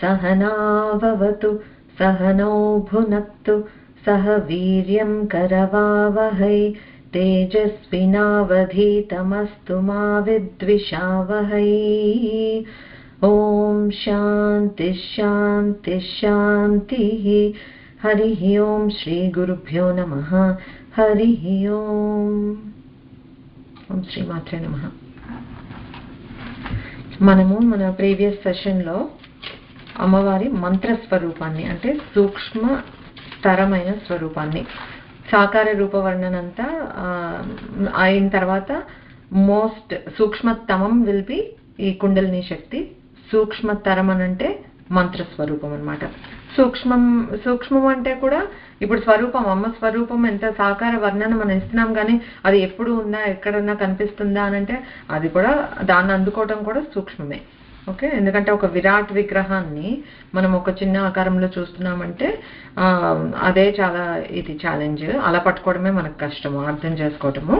सहनाववतु सहनौ भुनक्तु सह वीर्यं करवावहै तेजस्विनावधीतमस्तु मा विद्विषावहै। ओम शांति शांति शांतिः। हरिः ओम श्री गुरुभ्यो नमः। हरिः ओम। ओम श्रीमात्रे नमः। మనము మన ప్రీవియస్ సెషన్లో అమ్మవారి మంత్ర స్వరూపాన్ని అంటే సూక్ష్మ స్థరమైన స్వరూపాన్ని సాకార రూప వర్ణన అంతా అయిన తర్వాత మోస్ట్ సూక్ష్మతమం విల్ బి ఈ కుండలిని శక్తి, సూక్ష్మతరం అనంటే మంత్ర స్వరూపం అన్నమాట. సూక్ష్మం అంటే కూడా ఇప్పుడు స్వరూపం, అమ్మ స్వరూపం ఎంత సాకార వర్ణన మనం ఇస్తున్నాం, కానీ అది ఎప్పుడు ఉందా ఎక్కడన్నా కనిపిస్తుందా అనంటే అది కూడా దాన్ని అందుకోవటం కూడా సూక్ష్మమే. ఓకే, ఎందుకంటే ఒక విరాట్ విగ్రహాన్ని మనం ఒక చిన్న ఆకారంలో చూస్తున్నామంటే అదే చాలా ఇది ఛాలెంజ్. అలా పట్టుకోవడమే మనకు కష్టము అర్థం చేసుకోవటము.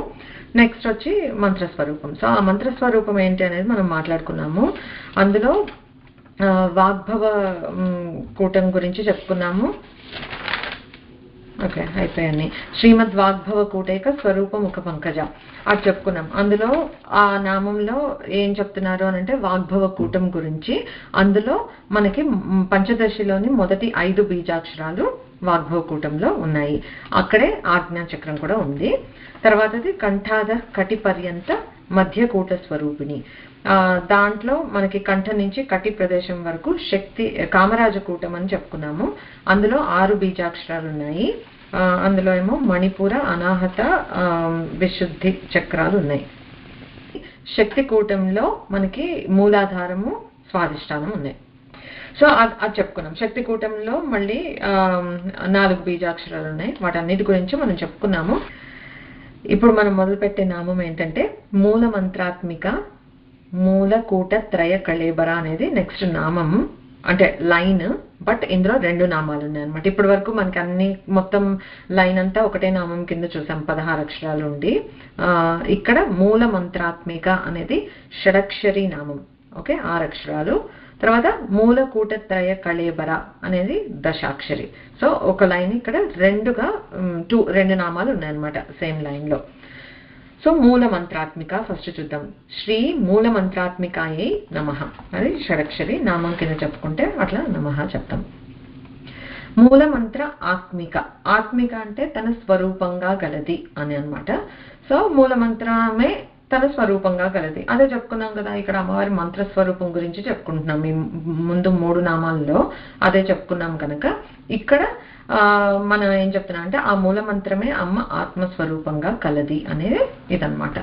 నెక్స్ట్ వచ్చి మంత్రస్వరూపం. సో ఆ మంత్రస్వరూపం ఏంటి అనేది మనం మాట్లాడుకున్నాము. అందులో వాగ్భవ కూటం గురించి చెప్పుకున్నాము. ఓకే, అయిపోయాయి. శ్రీమద్ వాగ్భవ కూటైక స్వరూప ముఖ పంకజ అది చెప్పుకున్నాం. అందులో ఆ నామంలో ఏం చెప్తున్నారు అని అంటే వాగ్భవ కూటం గురించి. అందులో మనకి పంచదశిలోని మొదటి 5 బీజాక్షరాలు వాగ్భవ కూటంలో ఉన్నాయి. అక్కడే ఆజ్ఞాచక్రం కూడా ఉంది. తర్వాతది కంఠాద కటి పర్యంత మధ్యకూట స్వరూపిణి. దాంట్లో మనకి కంఠ నుంచి కటి ప్రదేశం వరకు శక్తి కామరాజ కూటం అని చెప్పుకున్నాము. అందులో 6 బీజాక్షరాలు ఉన్నాయి. అందులో ఏమో మణిపూర, అనాహత, విశుద్ధి చక్రాలు ఉన్నాయి. శక్తి కూటంలో మనకి మూలాధారము, స్వాధిష్టానం ఉన్నాయి. సో అది చెప్పుకున్నాం. శక్తి కూటంలో మళ్ళీ 4 బీజాక్షరాలు ఉన్నాయి. వాటన్నిటి గురించి మనం చెప్పుకున్నాము. ఇప్పుడు మనం మొదలుపెట్టే నామం ఏంటంటే మూల మంత్రాత్మిక మూలకూట త్రయ కళేబర అనేది నెక్స్ట్ నామం, అంటే లైన్. బట్ ఇందులో 2 నామాలు ఉన్నాయి అనమాట. ఇప్పటి వరకు మనకి అన్ని మొత్తం లైన్ అంతా ఒకటే నామం కింద చూసాం, 16 అక్షరాలు ఉండి. ఇక్కడ మూల మంత్రాత్మిక అనేది షడక్షరి నామం. ఓకే, 6 అక్షరాలు. తర్వాత మూలకూట త్రయ కళేబర అనేది దశాక్షరి. సో ఒక లైన్ ఇక్కడ 2 నామాలు ఉన్నాయన్నమాట సేమ్ లైన్ లో. సో మూల మంత్రాత్మిక ఫస్ట్ చూద్దాం. శ్రీ మూల మంత్రాత్మికాయై నమః అది షడక్షరి నామం కింద చెప్పుకుంటే అట్లా నమః చెప్తాం. మూల మంత్ర ఆత్మిక. ఆత్మిక అంటే తన స్వరూపంగా గలది అని అన్నమాట. సో మూల మంత్రమే తన స్వరూపంగా గలది అదే చెప్పుకున్నాం కదా. ఇక్కడ అమ్మవారి మంత్ర స్వరూపం గురించి చెప్పుకుంటున్నాం. ఈ ముందు 3 నామాల్లో అదే చెప్పుకున్నాం కనుక ఇక్కడ మనం ఏం చెప్తున్నాం అంటే ఆ మూల మంత్రమే అమ్మ ఆత్మస్వరూపంగా కలది అనేది ఇదన్నమాట.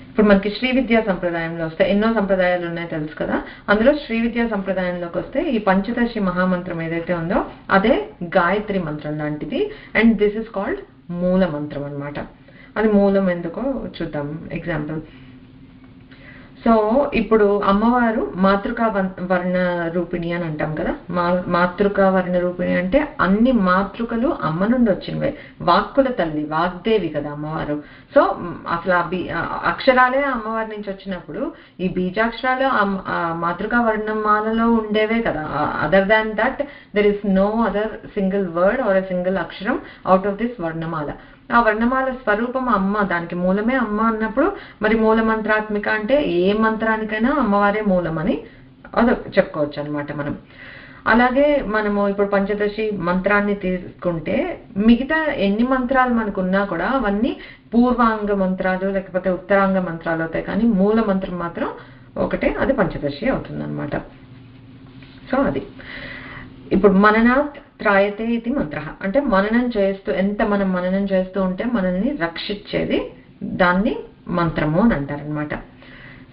ఇప్పుడు మనకి శ్రీ విద్యా సంప్రదాయంలో వస్తే ఎన్నో సంప్రదాయాలు ఉన్నాయి తెలుసు కదా. అందులో శ్రీ విద్యా సంప్రదాయంలోకి వస్తే ఈ పంచదశి మహామంత్రం ఏదైతే ఉందో అదే గాయత్రి మంత్రం లాంటిది. అండ్ దిస్ ఇస్ కాల్డ్ మూల మంత్రం అన్నమాట. అది మూలం ఎందుకో చూద్దాం ఎగ్జాంపుల్. సో ఇప్పుడు అమ్మవారు మాతృకా వర్ణ రూపిణి అని అంటాం కదా. మాతృకా వర్ణ రూపిణి అంటే అన్ని మాతృకలు అమ్మ నుండి వచ్చినవే. వాక్కుల తల్లి, వాగ్దేవి కదా అమ్మవారు. సో అసలు అక్షరాలే అమ్మవారి నుంచి వచ్చినప్పుడు ఈ బీజాక్షరాలు మాతృకా వర్ణమాలలో ఉండేవే కదా. Other than that there is no other single word or a single అక్షరం అవుట్ ఆఫ్ దిస్ వర్ణమాల. ఆ వర్ణమాల స్వరూపం అమ్మ, దానికి మూలమే అమ్మ అన్నప్పుడు మరి మూల మంత్రాత్మిక అంటే ఏ మంత్రానికైనా అమ్మవారే మూలమని అది చెప్పుకోవచ్చు అనమాట మనం. అలాగే మనము ఇప్పుడు పంచదశి మంత్రాన్ని తీసుకుంటే మిగతా ఎన్ని మంత్రాలు మనకున్నా కూడా అవన్నీ పూర్వాంగ మంత్రాలు లేకపోతే ఉత్తరాంగ మంత్రాలు అవుతాయి, కానీ మూల మంత్రం మాత్రం ఒకటే, అది పంచదశి అవుతుంది అనమాట. సో అది ఇప్పుడు మననాత్ త్రాయతే ఇది మంత్ర అంటే మననం చేస్తూ, ఎంత మనం మననం చేస్తూ ఉంటే మనల్ని రక్షించేది దాన్ని మంత్రము అని అంటారనమాట.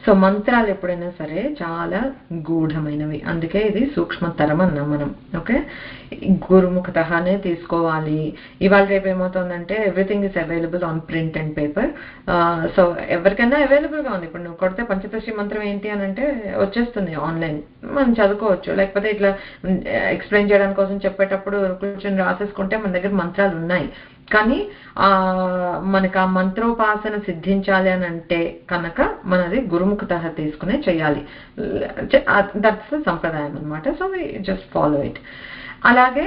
సో మంత్రాలు ఎప్పుడైనా సరే చాలా గూఢమైనవి, అందుకే ఇది సూక్ష్మతరం అన్నాం మనం. ఓకే, గురుముఖతనే తీసుకోవాలి. ఇవాళ రేపు ఏమవుతుందంటే everything is available on print and paper. So ఎవరికైనా అవైలబుల్గా ఉంది. ఇప్పుడు నువ్వు కొడితే పంచదశి మంత్రం ఏంటి అని అంటే వచ్చేస్తుంది ఆన్లైన్, మనం చదువుకోవచ్చు. లేకపోతే ఇట్లా ఎక్స్ప్లెయిన్ చేయడానికి కోసం చెప్పేటప్పుడు కూర్చొని రాసేసుకుంటే మన దగ్గర మంత్రాలు ఉన్నాయి. కానీ మనకు ఆ మంత్రోపాసన సిద్ధించాలి అని అంటే కనుక మనది గురుముఖత తీసుకునే చేయాలి. దట్స్ ద సంప్రదాయం అనమాట. So we just follow it. అలాగే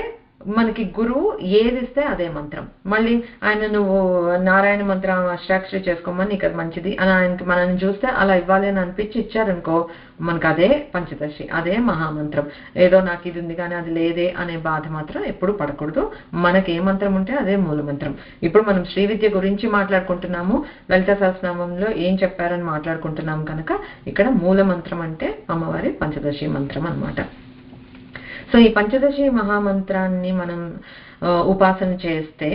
మనకి గురువు ఏది ఇస్తే అదే మంత్రం. మళ్ళీ ఆయన నువ్వు నారాయణ మంత్రం అష్టాక్షరి చేసుకోమని నీకు అది మంచిది అని ఆయనకి మనల్ని చూస్తే అలా ఇవ్వాలి అని అనిపించి ఇచ్చారనుకో, మనకు అదే పంచదశి, అదే మహామంత్రం. ఏదో నాకు ఇది ఉంది కానీ అది లేదే అనే బాధ మాత్రం ఎప్పుడు పడకూడదు. మనకి ఏ మంత్రం ఉంటే అదే మూల మంత్రం. ఇప్పుడు మనం శ్రీ విద్య గురించి మాట్లాడుకుంటున్నాము, లలిత సహస్రనామంలో ఏం చెప్పారని మాట్లాడుకుంటున్నాం కనుక ఇక్కడ మూల మంత్రం అంటే అమ్మవారి పంచదశి మంత్రం అన్నమాట. సో ఈ పంచదశి మహామంత్రాన్ని మనం ఉపాసన చేస్తే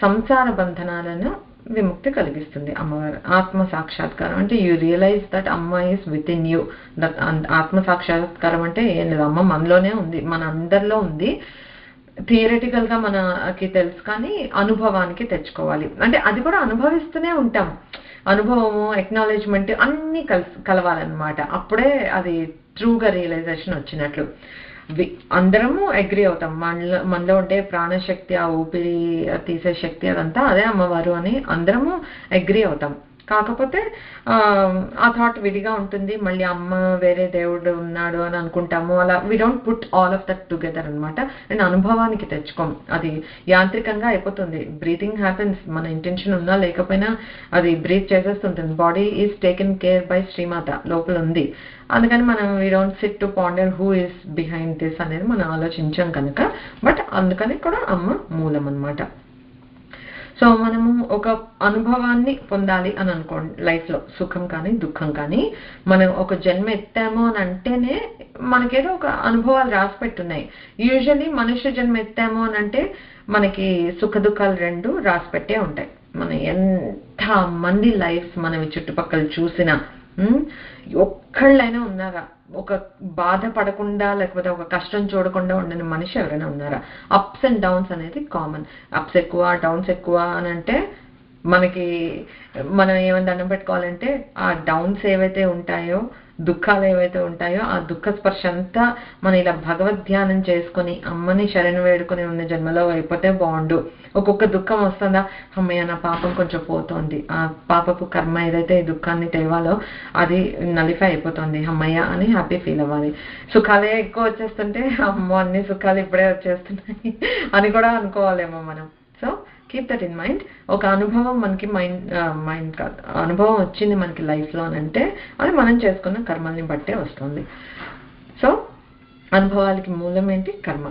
సంసార బంధనాలను విముక్తి కలిగిస్తుంది అమ్మవారు. ఆత్మ సాక్షాత్కారం అంటే యూ రియలైజ్ దట్ అమ్మ is with in you. That ఆత్మ సాక్షాత్కారం అంటే ఏం లేదు, అమ్మ మనలోనే ఉంది, మన అందరిలో ఉంది. థియరిటికల్ గా మనకి తెలుసు కానీ అనుభవానికి తెచ్చుకోవాలి. అంటే అది కూడా అనుభవిస్తూనే ఉంటాం. అనుభవము, ఎక్నాలెడ్జ్మెంట్ అన్ని కలవాలన్నమాట. అప్పుడే అది ట్రూగా రియలైజేషన్ వచ్చినట్లు. అందరము అగ్రి అవుతాం, మనలో ఉండే ప్రాణశక్తి, ఆ ఊపిరి తీసే శక్తి అదంతా అదే అమ్మవారు అని అందరము అగ్రి అవుతాం. కాకపోతే ఆ థాట్ విడిగా ఉంటుంది. మళ్ళీ అమ్మ వేరే దేవుడు ఉన్నాడు అని అనుకుంటాము. అలా we don't put all of that together అనమాట. అండ్ అనుభవానికి తెచ్చుకోం, అది యాంత్రికంగా అయిపోతుంది. బ్రీతింగ్ హ్యాపెన్స్, మన ఇంటెన్షన్ ఉన్నా లేకపోయినా అది బ్రీత్ చేసేస్తుంటుంది. Body is taken care by Srimata, లోపల ఉంది. అందుకని మనం we don't sit to ponder who is behind this అనేది మనం ఆలోచించాం కనుక. బట్ అందుకని కూడా అమ్మ మూలం అనమాట. సో మనము ఒక అనుభవాన్ని పొందాలి అని అనుకోండి లైఫ్లో, సుఖం కానీ దుఃఖం కానీ. మనం ఒక జన్మ ఎత్తాము అని అంటేనే మనకేదో ఒక అనుభవాలు రాసి పెట్టున్నాయి. యూజువల్లీ మనుష్య జన్మ ఎత్తాము అని అంటే మనకి సుఖ దుఃఖాలు రెండు రాసి పెట్టే ఉంటాయి. మన ఎంత మంది లైఫ్స్ మనం చుట్టుపక్కల చూసినా ఒక్కళ్ళైనా ఉన్నారా ఒక బాధ పడకుండా లేకపోతే ఒక కష్టం చూడకుండా ఉండని మనిషి ఎవరైనా ఉన్నారా? అప్స్ అండ్ డౌన్స్ అనేది కామన్. అప్స్ ఎక్కువ, డౌన్స్ ఎక్కువ అని అంటే మనకి మనం ఏమైనా దండం పెట్టుకోవాలంటే ఆ డౌన్స్ ఏవైతే ఉంటాయో, దుఃఖాలు ఏవైతే ఉంటాయో ఆ దుఃఖ స్పర్శ అంతా మనం ఇలా భగవద్ ధ్యానం చేసుకుని అమ్మని శరణు వేడుకుని ఉన్న జన్మలో అయిపోతే బాగుండు. ఒక్కొక్క దుఃఖం వస్తుందా, అమ్మయ్య నా పాపం కొంచెం పోతోంది, ఆ పాపపు కర్మ ఏదైతే ఈ దుఃఖాన్ని తేవాలో అది నలిఫై అయిపోతుంది, అమ్మయ్య అని హ్యాపీ ఫీల్ అవ్వాలి. సుఖాలే ఎక్కువ వచ్చేస్తుంటే అమ్మో అన్ని సుఖాలు ఇప్పుడే వచ్చేస్తున్నాయి అని కూడా అనుకోవాలేమో మనం. So keep that in mind. ఒక అనుభవం మనకి మైండ్ కాదు, అనుభవం వచ్చింది మనకి లైఫ్లో అని అంటే అది మనం చేసుకున్న కర్మల్ని బట్టే వస్తుంది. సో అనుభవాలకి మూలం ఏంటి? కర్మ.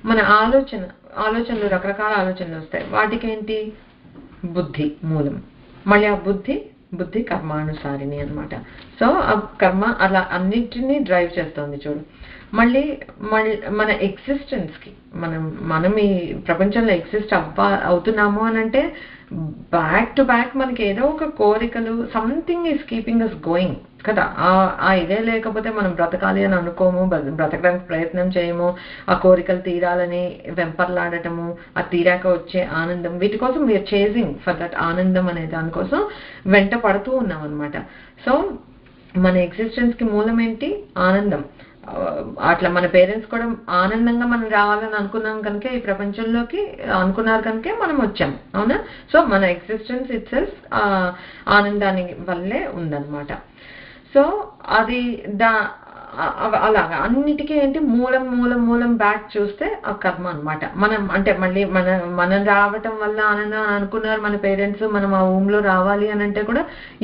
మన ఆలోచనలు రకరకాల ఆలోచనలు వస్తాయి, వాటికి ఏంటి? బుద్ధి మూలం. మళ్ళీ ఆ బుద్ధి కర్మానుసారిని అనమాట. సో ఆ కర్మ అలా అన్నిటినీ డ్రైవ్ చేస్తుంది చూడు. మళ్ళీ మన ఎగ్జిస్టెన్స్కి మనం ఈ ప్రపంచంలో ఎగ్జిస్ట్ అవుతున్నాము అని అంటే బ్యాక్ టు బ్యాక్ మనకి ఏదో ఒక కోరికలు, something is keeping us going కదా. ఆ ఇదే లేకపోతే మనం బ్రతకాలి అని అనుకోము, బ్రతకడానికి ప్రయత్నం చేయము. ఆ కోరికలు తీరాలని వెంపర్లాడటము, ఆ తీరాక వచ్చే ఆనందం, వీటి కోసం వీఆర్ చేసింగ్ ఫర్ దట్ ఆనందం అనే దానికోసం వెంట పడుతూ ఉన్నాం అనమాట. సో మన ఎగ్జిస్టెన్స్కి మూలం ఏంటి? ఆనందం. అట్లా మన పేరెంట్స్ కూడా ఆనందంగా మనం రావాలని అనుకున్నాం కనుక ఈ ప్రపంచంలోకి అనుకున్నారు కనుకే మనం వచ్చాం, అవునా? సో మన ఎగ్జిస్టెన్స్ ఇట్ సెల్ఫ్ ఆనందాన్ని వల్లే ఉందన్నమాట. సో అది అలాగా అన్నిటికీ ఏంటి? మూలం బ్యాక్ చూస్తే ఆ కర్మ అనమాట. మనం అంటే మళ్ళీ మనం రావటం వల్ల ఆనందం అని అనుకున్నారు మన పేరెంట్స్, మనం ఆ ఊమ్లో రావాలి అని అంటే కూడా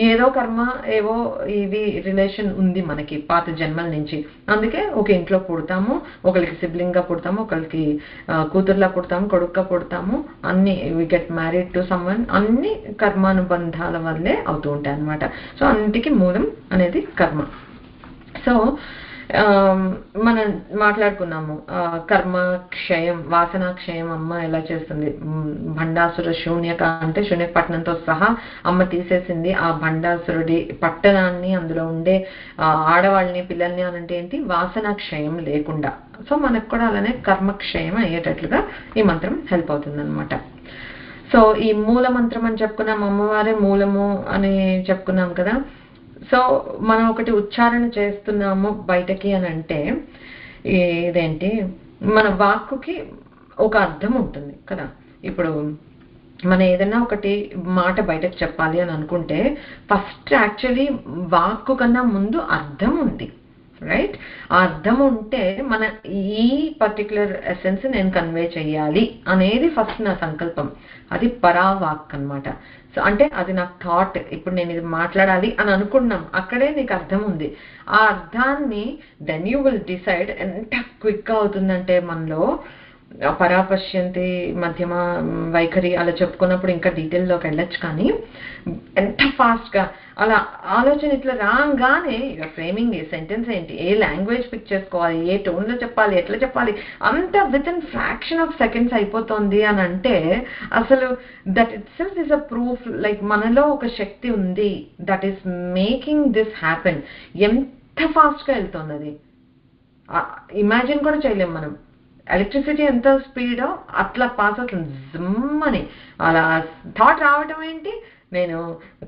ఏదో కర్మ, ఏవో ఇవి రిలేషన్ ఉంది మనకి పాత జన్మల నుంచి. అందుకే ఒక ఇంట్లో పుడతాము, ఒకరికి సిబ్లింగ్ గా పుడతాము, ఒకరికి కూతుర్లా పుడతాము, కొడుకుగా పుడతాము, అన్ని we get married to someone, అన్ని కర్మానుబంధాల వల్లే అవుతూ ఉంటాయి అనమాట. సో అన్నిటికీ మూలం అనేది కర్మ. సో మనం మాట్లాడుకున్నాము కర్మ క్షయం, వాసన క్షయం అమ్మ ఎలా చేస్తుంది. భండాసుర శూన్యక అంటే శూన్యపట్నంతో సహా అమ్మ తీసేసింది ఆ భండాసురుడి పట్టణాన్ని, అందులో ఉండే ఆడవాళ్ళని, పిల్లల్ని అని అంటే ఏంటి? వాసన క్షయం లేకుండా. సో మనకు కూడా అలానే కర్మక్షయం అయ్యేటట్లుగా ఈ మంత్రం హెల్ప్ అవుతుంది అనమాట. సో ఈ మూల మంత్రం అని చెప్పుకున్నాం, అమ్మవారే మూలము అని చెప్పుకున్నాం కదా. సో మనం ఒకటి ఉచ్చారణ చేస్తున్నాము బయటకి అని అంటే ఇదేంటి? మన వాక్కుకి ఒక అర్థం ఉంటుంది కదా. ఇప్పుడు మనం ఏదైనా ఒకటి మాట బయటకు చెప్పాలి అని అనుకుంటే ఫస్ట్ యాక్చువల్లీ వాక్కు కన్నా ముందు అర్థం ఉంది, రైట్? ఆ అర్థం ఉంటే మన ఈ పర్టికులర్ ఎసెన్స్ నేను కన్వే చెయ్యాలి అనేది ఫస్ట్ నా సంకల్పం. అది పరావాక్ అన్నమాట. సో అంటే అది నాకు థాట్, ఇప్పుడు నేను ఇది మాట్లాడాలి అని అనుకున్నాం, అక్కడే నీకు అర్థం ఉంది. ఆ అర్థాన్ని దెన్ యూ విల్ డిసైడ్. ఎంత క్విక్గా అవుతుందంటే మనలో పరాపశ్యంతి మధ్యమ వైఖరి అలా చెప్పుకున్నప్పుడు ఇంకా డీటెయిల్లోకి వెళ్ళొచ్చు, కానీ ఎంత ఫాస్ట్గా అలా ఆలోచన ఇట్లా రాగానే ఇక ఫ్రేమింగ్ సెంటెన్స్ ఏంటి, ఏ లాంగ్వేజ్ పిక్ చేసుకోవాలి, ఏ టోన్లో చెప్పాలి, ఎట్లా చెప్పాలి, అంతా with in fraction of seconds అయిపోతుంది అని అంటే అసలు that it self is a proof. Like మనలో ఒక శక్తి ఉంది that is making this happen. ఎంత ఫాస్ట్గా వెళ్తుంది అది ఇమాజిన్ కూడా చేయలేం మనం. ఎలక్ట్రిసిటీ ఎంత స్పీడో అట్లా పాస్ అవుతుంది జిమ్ అని. అలా థాట్ రావటం ఏంటి, నేను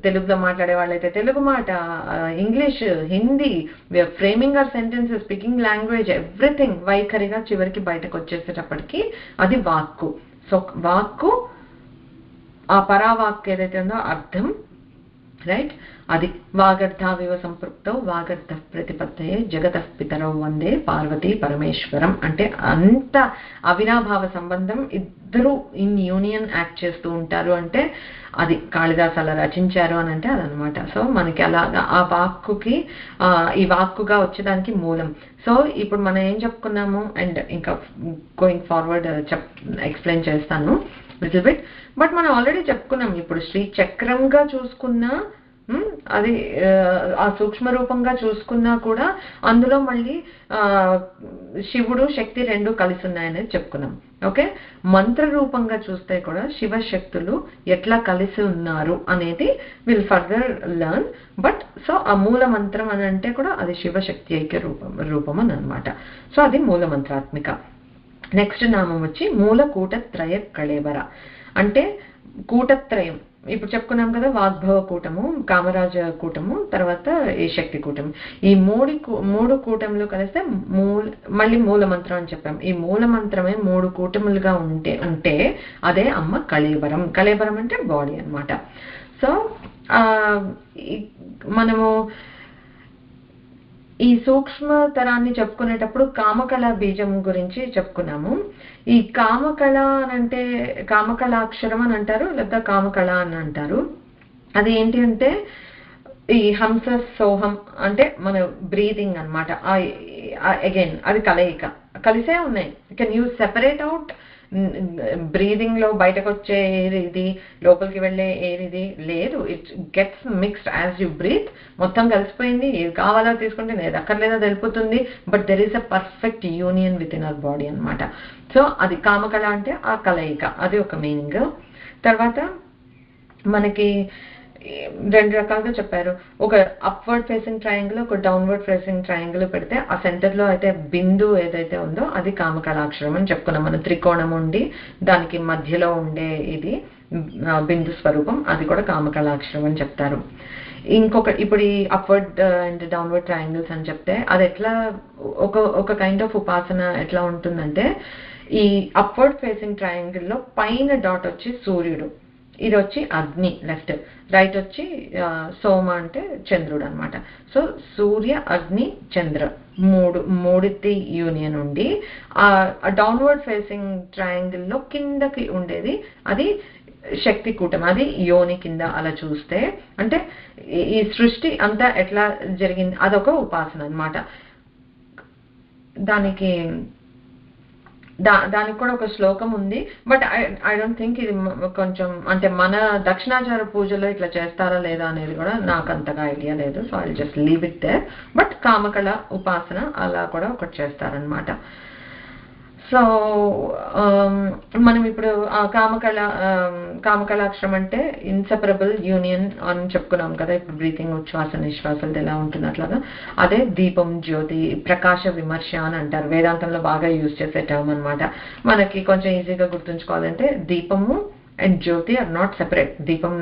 తెలుగులో మాట్లాడే వాళ్ళైతే తెలుగు మాట, English, Hindi, framing our sentences, speaking language, everything వైఖరిగా చివరికి బయటకు వచ్చేసేటప్పటికి అది వాక్కు. సో వాక్కు ఆ పరావాక్కు ఏదైతే ఉందో అర్థం, రైట్? అది వాగర్థావివ సంపృక్తౌ వాగర్థ ప్రతిపత్తయే జగతః పితరౌ వందే పార్వతీ పరమేశ్వరం. అంటే అంత అవినాభావ సంబంధం, ఇద్దరు ఇన్ యూనియన్ యాక్ట్ చేస్తూ ఉంటారు అంటే అది కాళిదాసు అలా రచించారు అని అంటే అదనమాట. సో మనకి అలాగా ఆ వాక్కుకి ఈ వాక్కుగా వచ్చేదానికి మూలం. సో ఇప్పుడు మనం ఏం చెప్పుకున్నాము, అండ్ ఇంకా గోయింగ్ ఫార్వర్డ్ ఎక్స్ప్లెయిన్ చేస్తాను లిటిల్ బిట్. బట్ మనం ఆల్రెడీ చెప్పుకున్నాం, ఇప్పుడు శ్రీ చక్రంగా చూసుకున్నా అది ఆ సూక్ష్మ రూపంగా చూసుకున్నా కూడా అందులో మళ్ళీ శివుడు శక్తి రెండు కలిసి ఉన్నాయనేది చెప్పుకున్నాం. ఓకే, మంత్ర రూపంగా చూస్తే కూడా శివశక్తులు ఎట్లా కలిసి ఉన్నారు అనేది will further learn. But so ఆ మూల మంత్రం అని అంటే కూడా అది శివశక్తి ఐక్య రూపం అని అనమాట. సో అది మూల మంత్రాత్మిక. నెక్స్ట్ నామం వచ్చి మూల కూటత్రయ కళేబర. అంటే కూటత్రయం ఇప్పుడు చెప్పుకున్నాం కదా, వాగ్భవ కూటము, కామరాజ కూటము, తర్వాత ఈ శక్తి కూటమి. ఈ మూడు కూటములు కలిస్తే మళ్ళీ మూల మంత్రం అని చెప్పాం. ఈ మూల మంత్రమే 3 కూటములుగా ఉంటే అదే అమ్మ కళేబరం. కళేబరం అంటే బాడీ అన్నమాట. సో మనము ఈ సూక్ష్మతరాన్ని చెప్పుకునేటప్పుడు కామకళ బీజం గురించి చెప్పుకున్నాము. ఈ కామకళ అంటే కామకళాక్షరం అని అంటారు, లేదా కామకళ అని అంటారు. అది ఏంటి అంటే ఈ హంస సోహం అంటే మన బ్రీదింగ్ అనమాట. అగైన్ అది కలయిక, కలిసే ఉన్నాయి. Can you separate out breathing లో బయటకు వచ్చే ఎయిర్ ఇది, లోపలికి వెళ్ళే ఎయిర్ ఇది లేదు. It gets mixed as you breathe. మొత్తం కలిసిపోయింది, ఏది కావాలో తీసుకుంటే ఏది అక్కర్లేదో తెలిపోతుంది. But there is a perfect union with in our body అనమాట. సో అది కామకళ అంటే ఆ కలయిక, అది ఒక మీనింగ్. తర్వాత మనకి 2 రకాలుగా చెప్పారు. ఒక అప్వర్డ్ ఫేసింగ్ ట్రయాంగిల్, ఒక డౌన్వర్డ్ ఫేసింగ్ ట్రయాంగిల్ పెడితే ఆ సెంటర్లో అయితే బిందు ఏదైతే ఉందో అది కామకళాక్షరం అని చెప్పుకున్నాం. మనం త్రికోణం ఉండి దానికి మధ్యలో ఉండే ఇది బిందు స్వరూపం, అది కూడా కామకళాక్షరం అని చెప్తారు. ఇప్పుడు ఈ అప్వర్డ్ అండ్ డౌన్వర్డ్ ట్రయాంగిల్స్ అని చెప్తే అది ఎట్లా ఒక కైండ్ ఆఫ్ ఉపాసన ఎట్లా ఉంటుందంటే, ఈ అప్వర్డ్ ఫేసింగ్ ట్రయాంగిల్లో పైన డాట్ వచ్చి సూర్యుడు, ఇది వచ్చి అగ్ని లెఫ్ట్, రైట్ వచ్చి సోమ అంటే చంద్రుడు అనమాట. సో సూర్య అగ్ని చంద్ర మూడిటి యూనియన్ ఉండి ఆ డౌన్వర్డ్ ఫేసింగ్ ట్రయాంగిల్లో కిందకి ఉండేది అది శక్తి కూటం, అది యోని కింద. అలా చూస్తే అంటే ఈ సృష్టి అంతా ఎట్లా జరిగింది అదొక ఉపాసన అనమాట. దానికి కూడా ఒక శ్లోకం ఉంది. బట్ ఐ డోంట్ థింక్ ఇది కొంచెం అంటే మన దక్షిణాచార పూజలో ఇట్లా చేస్తారా లేదా అనేది కూడా నాకు అంతగా ఐడియా లేదు. So I just leave it there. But కామకళ ఉపాసన అలా కూడా ఒకటి చేస్తారనమాట. సో మనం ఇప్పుడు కామకళాక్షరం అంటే ఇన్సెపరబుల్ యూనియన్ అని చెప్పుకున్నాం కదా. ఇప్పుడు బ్రీతింగ్ ఉచ్ఛ్వాస నిశ్వాసాలు ఎలా ఉంటుంది అట్లాగా అదే దీపం జ్యోతి ప్రకాశ విమర్శ అని అంటారు. వేదాంతంలో బాగా యూజ్ చేసే టర్మ్ అనమాట. మనకి కొంచెం ఈజీగా గుర్తుంచుకోవాలంటే దీపము అండ్ జ్యోతి ఆర్ నాట్ సెపరేట్. దీపం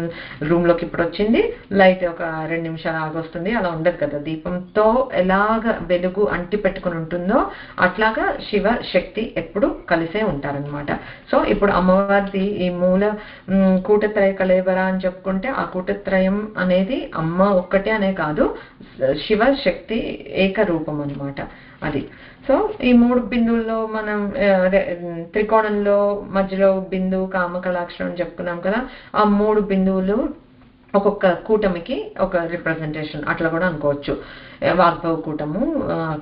రూమ్లోకి ఇప్పుడు వచ్చింది, లైట్ ఒక 2 నిమిషాలు ఆగొస్తుంది, అలా ఉండదు కదా. దీపంతో ఎలాగ వెలుగు అంటి పెట్టుకుని ఉంటుందో అట్లాగా శివ శక్తి ఎప్పుడు కలిసే ఉంటారనమాట. సో ఇప్పుడు అమ్మవారిది ఈ మూల కూటత్రయ కళేబర అని చెప్పుకుంటే ఆ కూటత్రయం అనేది అమ్మ ఒక్కటే అనే కాదు, శివ శక్తి ఏకరూపం అనమాట అది. సో ఈ 3 బిందువుల్లో మనం త్రికోణంలో మధ్యలో బిందువు కామకళాక్షరం అని చెప్పుకున్నాం కదా. ఆ 3 బిందువులు ఒక్కొక్క కూటమికి ఒక రిప్రజెంటేషన్ అట్లా కూడా అనుకోవచ్చు. వాగ్భవ కూటము,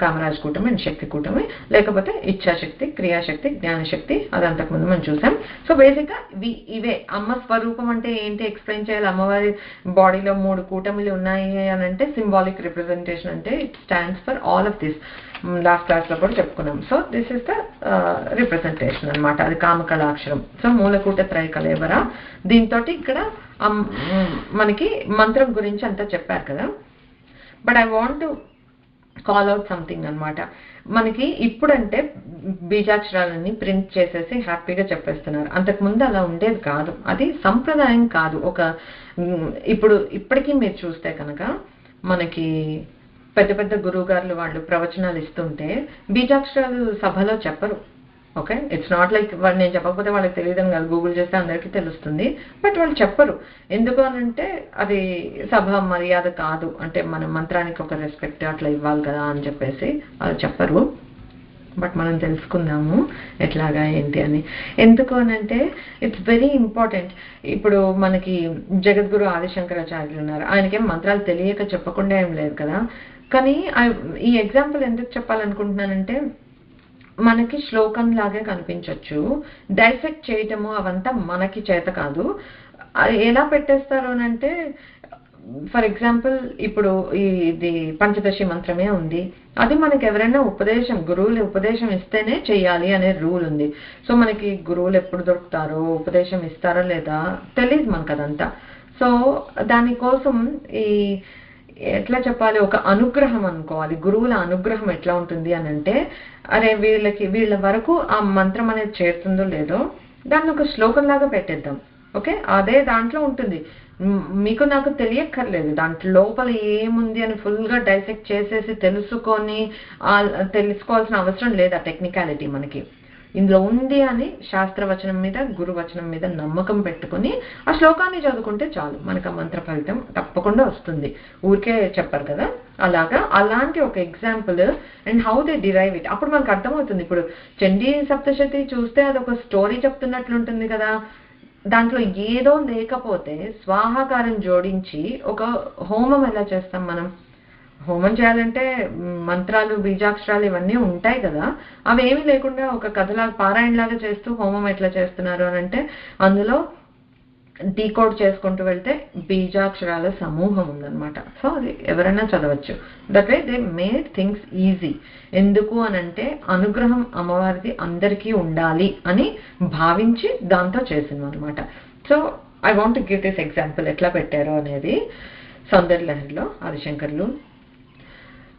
కామరాజ్ కూటమి అండ్ శక్తి కూటమి, లేకపోతే ఇచ్ఛాశక్తి, క్రియాశక్తి, జ్ఞానశక్తి, అది అంతకుముందు మనం చూసాం. సో బేసిక్గా ఇవే అమ్మ స్వరూపం అంటే ఏంటి ఎక్స్ప్లెయిన్ చేయాలి. అమ్మవారి బాడీలో 3 కూటమిలు ఉన్నాయి అని అంటే సింబాలిక్ రిప్రజెంటేషన్ అంటే it stands for all of this. Last క్లాస్లో కూడా చెప్పుకున్నాం. So this is the representation అనమాట, అది కామకళాక్షరం. సో మూలకూట త్రయ కళేబర. దీంతో ఇక్కడ మనకి మంత్రం గురించి అంతా చెప్పారు కదా. But I want to call out something అనమాట. మనకి ఇప్పుడంటే బీజాక్షరాలన్నీ ప్రింట్ చేసేసి హ్యాపీగా చెప్పేస్తున్నారు. అంతకుముందు అలా ఉండేది కాదు, అది సంప్రదాయం కాదు. ఇప్పటికీ మీరు చూస్తే కనుక మనకి పెద్ద పెద్ద గురువు గారులు వాళ్ళు ప్రవచనాలు ఇస్తుంటే బీజాక్షరాలు సభలో చెప్పరు. ఓకే, ఇట్స్ నాట్ లైక్ వాళ్ళు నేను చెప్పకపోతే వాళ్ళకి తెలియదని కాదు, గూగుల్ చేస్తే అందరికీ తెలుస్తుంది. బట్ వాళ్ళు చెప్పరు. ఎందుకు అనంటే అది సభ మర్యాద కాదు, అంటే మన మంత్రానికి ఒక రెస్పెక్ట్ అట్లా ఇవ్వాలి కదా అని చెప్పేసి అది చెప్పరు. బట్ మనం తెలుసుకుందాము ఎట్లాగా ఏంటి అని. ఎందుకు అనంటే ఇట్స్ వెరీ ఇంపార్టెంట్. ఇప్పుడు మనకి జగద్గురు ఆదిశంకరాచార్యులు ఉన్నారు, ఆయనకేం మంత్రాలు తెలియక చెప్పకుండా ఏం లేదు కదా. కానీ ఈ ఎగ్జాంపుల్ ఎందుకు చెప్పాలనుకుంటున్నానంటే మనకి శ్లోకం లాగే కనిపించవచ్చు, డైసెక్ట్ చేయటము అవంతా మనకి చేత కాదు. ఎలా పెట్టేస్తారు అని అంటే ఫర్ ఎగ్జాంపుల్ ఇప్పుడు ఇది పంచదశి మంత్రమే ఉంది, అది మనకి ఎవరైనా గురువులు ఉపదేశం ఇస్తేనే చెయ్యాలి అనే రూల్ ఉంది. సో మనకి గురువులు ఎప్పుడు దొరుకుతారో ఉపదేశం ఇస్తారో లేదా తెలియదు మనకు అదంతా. సో దానికోసం ఎట్లా చెప్పాలి, ఒక అనుగ్రహం అనుకోవాలి. గురువుల అనుగ్రహం ఎట్లా ఉంటుంది అని అంటే అరే వీళ్ళ వరకు ఆ మంత్రం అనేది చేరుతుందో లేదో దాన్ని ఒక శ్లోకం లాగా పెట్టేద్దాం. ఓకే, అదే దాంట్లో ఉంటుంది, మీకు నాకు తెలియక్కర్లేదు దాంట్లో లోపల ఏముంది అని ఫుల్గా డైసెక్ట్ చేసేసి తెలుసుకోవాల్సిన అవసరం లేదు. ఆ టెక్నికాలిటీ మనకి ఇందులో ఉంది అని శాస్త్రవచనం మీద గురువచనం మీద నమ్మకం పెట్టుకుని ఆ శ్లోకాన్ని చదువుకుంటే చాలు, మనకు ఆ మంత్ర ఫలితం తప్పకుండా వస్తుంది. ఊరికే చెప్పారు కదా, అలాంటి ఒక example and how they derive it. అప్పుడు మనకు అర్థమవుతుంది. ఇప్పుడు చండీ సప్తశతి చూస్తే అదొక స్టోరీ చెప్తున్నట్లుంటుంది కదా. దాంట్లో ఏదో లేకపోతే స్వాహాకారం జోడించి ఒక హోమం ఎలా చేస్తాం మనం? హోమం చేయాలంటే మంత్రాలు బీజాక్షరాలు ఇవన్నీ ఉంటాయి కదా, అవేమీ లేకుండా ఒక కథలాగా పారాయణలాగా చేస్తూ హోమం ఎట్లా చేస్తున్నారు అని అంటే అందులో డీకోడ్ చేసుకుంటూ వెళ్తే బీజాక్షరాల సమూహం ఉందన్నమాట. సో అది ఎవరైనా చదవచ్చు. That way they made things easy. ఎందుకు అనంటే అనుగ్రహం అమ్మవారిది అందరికీ ఉండాలి అని భావించి దాంతో చేసింది అనమాట. So I want to give this example ఎట్లా పెట్టారో అనేది. సౌందర్య లహరిలో ఆదిశంకర్లు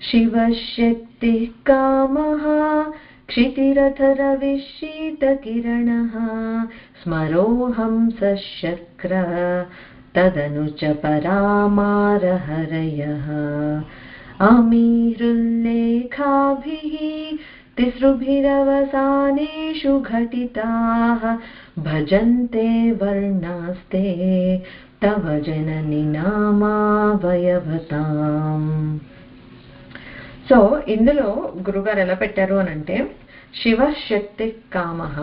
శివశక్తి కామః क्षितिरथरविशीतकिरणः स्मरोऽहं सशक्र तदनु च परामारहरयः अमीरुल्लेखाभिः तिसृभिरवसानेषु घटिताः भजन्ते वर्णास्ते तव जननि नामावयवताम्. సో ఇందులో గురుగారు ఎలా పెట్టారు అని అంటే శివశక్తి కామః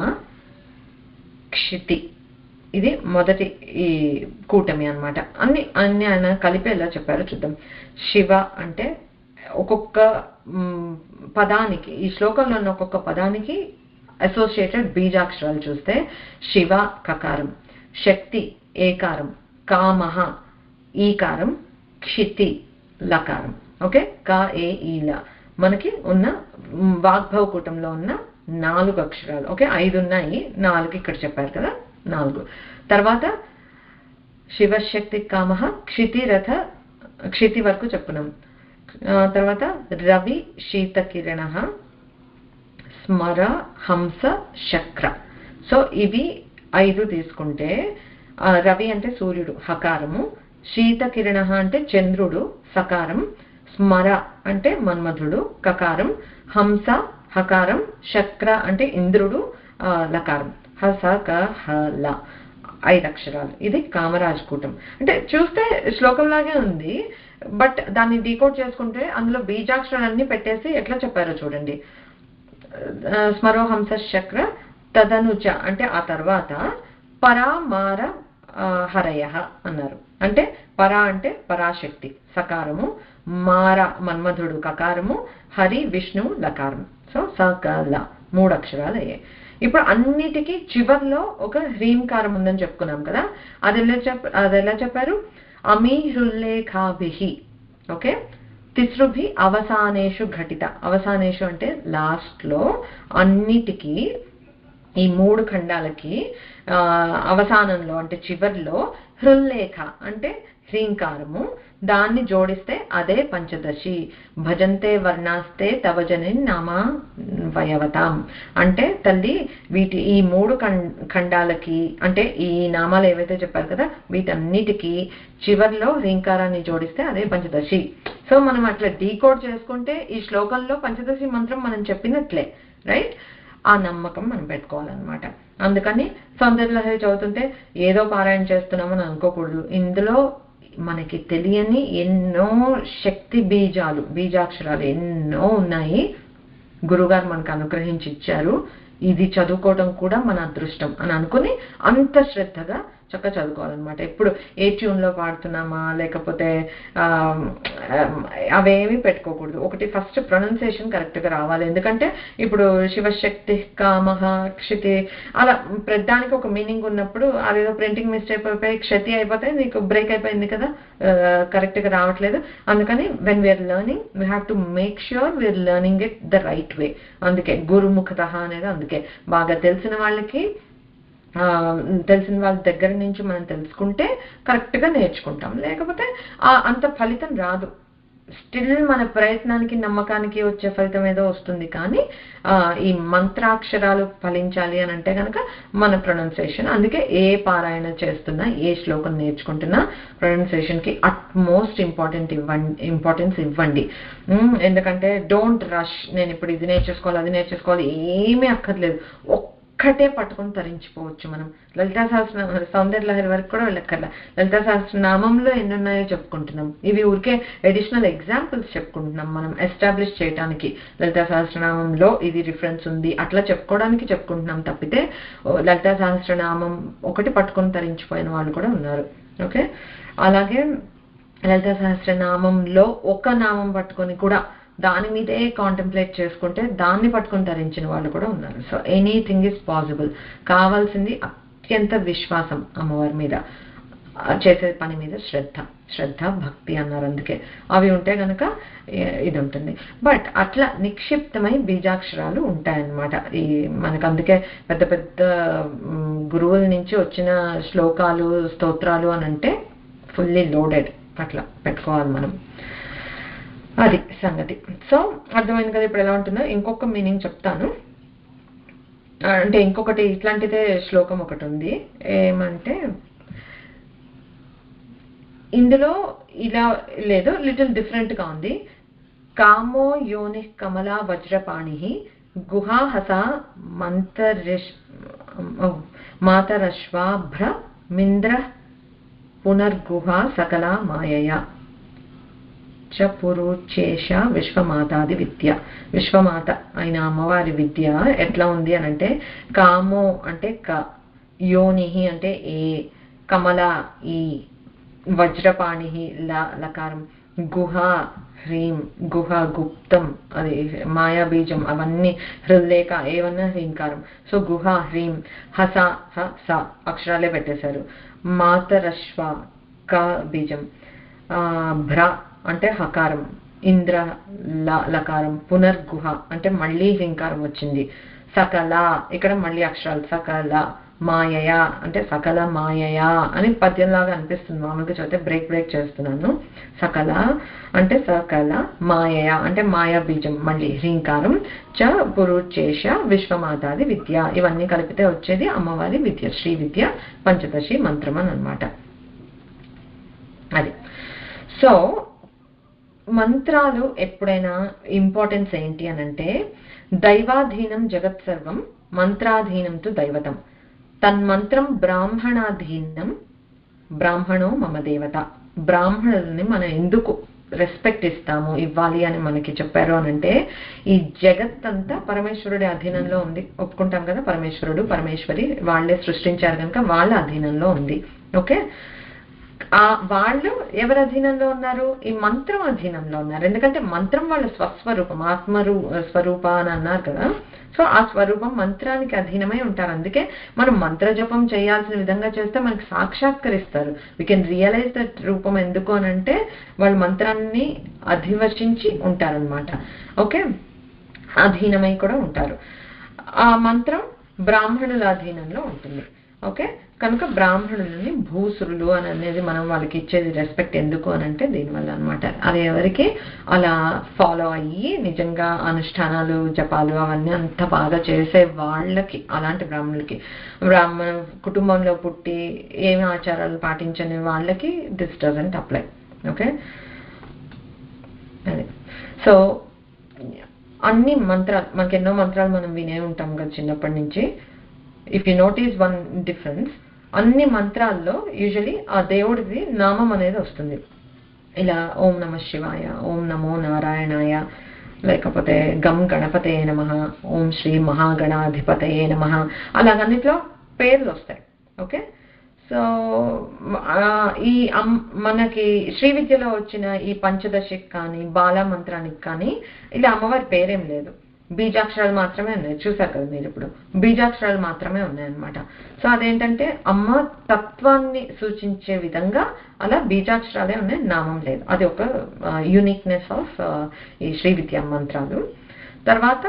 క్షితి, ఇది మొదటి ఈ కూటమి అనమాట. అన్ని ఆయన కలిపి ఎలా చెప్పారో చూద్దాం. శివ అంటే ఒక్కొక్క పదానికి, ఈ శ్లోకంలో ఉన్న ఒక్కొక్క పదానికి అసోసియేటెడ్ బీజాక్షరాలు చూస్తే శివ కకారం, శక్తి ఏకారం, కామః ఈకారం, క్షితి లకారం. ఓకే, కా ఏ ఈల మనకి ఉన్న వాగ్భవ కూటంలో ఉన్న 4 అక్షరాలు. ఓకే, 5 ఉన్నాయి, 4 ఇక్కడ చెప్పారు కదా, 4. తర్వాత శివశక్తి కామః క్షితి వరకు చెప్పుకున్నాం. తర్వాత రవి శీతకిరణః స్మర హంస శక్ర. సో ఇవి 5 తీసుకుంటే రవి అంటే సూర్యుడు హకారము, శీతకిరణ అంటే చంద్రుడు సకారం, స్మర అంటే మన్మధుడు కకారం, హంస హకారం, శక్ర అంటే ఇంద్రుడు లకారం. హస క హ ల 5 అక్షరాలు. ఇది కామరాజ్ కూటం. అంటే చూస్తే శ్లోకంలాగే ఉంది, బట్ దాన్ని డీకోడ్ చేసుకుంటే అందులో బీజాక్షరాలన్నీ పెట్టేసి ఎట్లా చెప్పారో చూడండి. స్మరో హంస చక్ర తదనుచ అంటే ఆ తర్వాత పరామార హరయ అన్నారు. అంటే పరా అంటే పరాశక్తి సకారము, మార మన్మధుడు కకారము, హరి విష్ణు లకారం. సో సకల 3 అక్షరాలు అయ్యాయి. ఇప్పుడు అన్నిటికీ చివర్లో ఒక హ్రీంకారం ఉందని చెప్పుకున్నాం కదా, అది ఎలా చెప్పారు? అమీహృల్లేఖాభిహి. ఓకే, తిసృభి అవసానేషు ఘటిత. అవసానేషు అంటే లాస్ట్ లో, అన్నిటికీ ఈ 3 ఖండాలకి అవసానంలో అంటే చివర్లో హృల్లేఖ అంటే హ్రీంకారము, దాన్ని జోడిస్తే అదే పంచదశి. భజంతే వర్ణాస్తే తవజని నామా వయవతాం. అంటే తల్లి ఈ 3 ఖండాలకి అంటే ఈ నామాలు ఏవైతే చెప్పారు కదా వీటన్నిటికీ చివర్లో హ్రీంకారాన్ని జోడిస్తే అదే పంచదశి. సో మనం అట్లా డీకోడ్ చేసుకుంటే ఈ శ్లోకంలో పంచదశి మంత్రం మనం చెప్పినట్లే, రైట్? ఆ నమ్మకం మనం పెట్టుకోవాలన్నమాట. అందుకని సౌందర్యలహరి చదువుతుంటే ఏదో పారాయణ చేస్తున్నామని అనుకోకూడదు. ఇందులో మనకి తెలియని ఎన్నో శక్తి బీజాక్షరాలు ఎన్నో ఉన్నాయి. గురుగారు మనకు అనుగ్రహించి ఇచ్చారు. ఇది చదువుకోవడం కూడా మన అదృష్టం అని అనుకుని అంత శ్రద్ధగా చక్కగా చదువుకోవాలన్నమాట. ఎప్పుడు ఏ ట్యూన్లో పాడుతున్నామా లేకపోతే అవేమీ పెట్టుకోకూడదు. ఒకటి ఫస్ట్ ప్రొనౌన్సియేషన్ కరెక్ట్గా రావాలి. ఎందుకంటే ఇప్పుడు శివశక్తి కామహ క్షితి అలా ప్రతిదానికి ఒక మీనింగ్ ఉన్నప్పుడు అదేదో ప్రింటింగ్ మిస్టేక్ అయిపోయి క్షతి అయిపోతే నీకు బ్రేక్ అయిపోయింది కదా, కరెక్ట్గా రావట్లేదు. అందుకని when we are learning we have to make sure we are learning it the right way. అందుకే గురుముఖత అనేది అందుకే బాగా తెలిసిన వాళ్ళ దగ్గర నుంచి మనం తెలుసుకుంటే కరెక్ట్గా నేర్చుకుంటాం, లేకపోతే అంత ఫలితం రాదు. స్టిల్ మన ప్రయత్నానికి నమ్మకానికి వచ్చే ఫలితం ఏదో వస్తుంది, కానీ ఈ మంత్రాక్షరాలు ఫలించాలి అని అంటే కనుక మన ప్రొనౌన్సియేషన్. అందుకే ఏ పారాయణ చేస్తున్నా ఏ శ్లోకం నేర్చుకుంటున్నా ప్రొనౌన్సియేషన్కి అట్మోస్ట్ ఇంపార్టెన్స్ ఇవ్వండి. ఎందుకంటే డోంట్ రష్, నేను ఇప్పుడు ఇది నేర్చేసుకోవాలి అది నేర్చేసుకోవాలి ఏమీ అక్కర్లేదు. ఒక్కటే పట్టుకొని తరించిపోవచ్చు మనం. లలితా సహస్ర సౌందర్యలహరి వరకు కూడా వెళ్ళక్కర్లా. లలితా సహస్రనామంలో ఎన్నున్నాయో చెప్పుకుంటున్నాం. ఇవి ఊరికే అడిషనల్ ఎగ్జాంపుల్స్ చెప్పుకుంటున్నాం మనం ఎస్టాబ్లిష్ చేయడానికి. లలితా సహస్రనామంలో ఇది రిఫరెన్స్ ఉంది అట్లా చెప్పుకుంటున్నాం తప్పితే లలితా సహస్రనామం ఒకటి పట్టుకొని తరించిపోయిన వాళ్ళు కూడా ఉన్నారు. ఓకే, అలాగే లలితా సహస్రనామంలో ఒక నామం పట్టుకొని కూడా దాని మీదే కాంటెంప్లేట్ చేసుకుంటే దాన్ని పట్టుకొని ధరించిన వాళ్ళు కూడా ఉన్నారు. So anything is possible. కావాల్సింది అత్యంత విశ్వాసం అమ్మవారి మీద, చేసే పని మీద శ్రద్ధ భక్తి అన్నారు. అందుకే అవి ఉంటే కనుక ఇది ఉంటుంది. బట్ అట్లా నిక్షిప్తమై బీజాక్షరాలు ఉంటాయన్నమాట ఈ మనకు. అందుకే పెద్ద పెద్ద గురువుల నుంచి వచ్చిన శ్లోకాలు స్తోత్రాలు అని అంటే ఫుల్లీ లోడెడ్ అట్లా పెట్టుకోవాలి మనం. అది సంగతి. సో అర్థమైంది కదా ఇప్పుడు ఎలా ఉంటుందో. ఇంకొక మీనింగ్ చెప్తాను. అంటే ఇంకొకటి ఇట్లాంటిదే శ్లోకం ఒకటి ఉంది. ఏమంటే ఇందులో ఇలా లేదు, లిటిల్ డిఫరెంట్గా ఉంది. కామో యోని కమలా వజ్రపాణి గుహాహస మాతరశ్వాభ్ర మింద్ర పునర్గుహా సకలా మాయయ పురుచేష విశ్వమాతాది విద్య. విశ్వమాత అయిన అమ్మవారి విద్య ఎట్లా ఉంది అని అంటే కామో అంటే క, యోనిహి అంటే ఏ, కమల ఈ, వజ్రపాణి లకారం, గుహ హ్రీం గుహ గుప్తం అది మాయా బీజం అవన్నీ హృల్లేఖ ఏవన్నా హ్రీంకారం. సో గుహ హ్రీం, హస హ స అక్షరాలే పెట్టేశారు. మాతరశ్వ క బీజం, భ్ర అంటే హకారం, ఇంద్ర లకారం, పునర్గుహ అంటే మళ్ళీ హ్రీంకారం వచ్చింది, సకల ఇక్కడ మళ్ళీ అక్షరాలు సకల మాయయా అంటే సకల మాయయా అని పద్యంలాగా అనిపిస్తుంది. మామూలుగా చదివితే బ్రేక్ చేస్తున్నాను. సకల అంటే సకల, మాయయా అంటే మాయా బీజం, మళ్ళీ హ్రీంకారం, చ పురుచేష విశ్వమాతాది విద్య, ఇవన్నీ కలిపితే వచ్చేది అమ్మవారి విద్య, శ్రీ విద్య పంచదశి మంత్రం అని అనమాట. అది. సో మంత్రాలు ఎప్పుడైనా ఇంపార్టెన్స్ ఏంటి అనంటే, దైవాధీనం జగత్ సర్వం మంత్రాధీనం తు దైవతం, తన్మంత్రం బ్రాహ్మణాధీనం బ్రాహ్మణో మమ దేవత. బ్రాహ్మణుల్ని మనం ఎందుకు రెస్పెక్ట్ ఇస్తాము, ఇవ్వాలి అని మనకి చెప్పారు అనంటే, ఈ జగత్ అంతా పరమేశ్వరుడి అధీనంలో ఉంది. ఒప్పుకుంటాం కదా, పరమేశ్వరుడు పరమేశ్వరి వాళ్ళే సృష్టించారు కనుక వాళ్ళ అధీనంలో ఉంది. ఓకే, వాళ్ళు ఎవరి అధీనంలో ఉన్నారు? ఈ మంత్రం అధీనంలో ఉన్నారు. ఎందుకంటే మంత్రం వాళ్ళ స్వస్వరూపం, స్వరూప అని అన్నారు కదా. సో ఆ స్వరూపం మంత్రానికి అధీనమై ఉంటారు. అందుకే మనం మంత్ర జపం చేయాల్సిన విధంగా చేస్తే మనకి సాక్షాత్కరిస్తారు. వీ కెన్ రియలైజ్ దట్ రూపం. ఎందుకు అని అంటే వాళ్ళు మంత్రాన్ని అధివసించి ఉంటారనమాట. ఓకే, అధీనమై కూడా ఉంటారు. ఆ మంత్రం బ్రాహ్మణుల అధీనంలో ఉంటుంది. ఓకే, కనుక బ్రాహ్మణులని భూసురులు అని అనేది మనం వాళ్ళకి ఇచ్చేది రెస్పెక్ట్. ఎందుకు అని అంటే దీనివల్ల అనమాట. అది ఎవరికి అలా ఫాలో అయ్యి నిజంగా అనుష్ఠానాలు జపాలు అవన్నీ అంత బాగా చేసే వాళ్ళకి, అలాంటి బ్రాహ్మణులకి, బ్రాహ్మణ కుటుంబంలో పుట్టి ఏమి ఆచారాలు పాటించని వాళ్ళకి దిస్ డజంట్ అప్లై. ఓకే, అది. సో అన్ని మంత్రాలు, మనకి ఎన్నో మంత్రాలు మనం వినే ఉంటాం కదా చిన్నప్పటి నుంచి. If you notice one difference, అన్ని మంత్రాల్లో యూజువలీ ఆ దేవుడిది నామం అనేది వస్తుంది. ఇలా ఓం నమ శివాయ, ఓం నమో నారాయణాయ, లేకపోతే గం గణపతే నమః, ఓం శ్రీ మహాగణాధిపతయే నమః, అలాగన్నిట్లో పేర్లు వస్తాయి. ఓకే, సో ఈ మనకి శ్రీ విద్యలో వచ్చిన ఈ పంచదశికి కానీ బాలా మంత్రానికి కానీ ఇలా అమ్మవారి పేరేం లేదు, బీజాక్షరాలు మాత్రమే ఉన్నాయి. చూసారు కదా మీరు, ఇప్పుడు బీజాక్షరాలు మాత్రమే ఉన్నాయన్నమాట. సో అదేంటంటే అమ్మ తత్వాన్ని సూచించే విధంగా అలా బీజాక్షరాలే ఉన్నాయి, నామం లేదు. అది ఒక యూనిక్నెస్ ఆఫ్ ఈ శ్రీ విద్యా మంత్రాలు. తర్వాత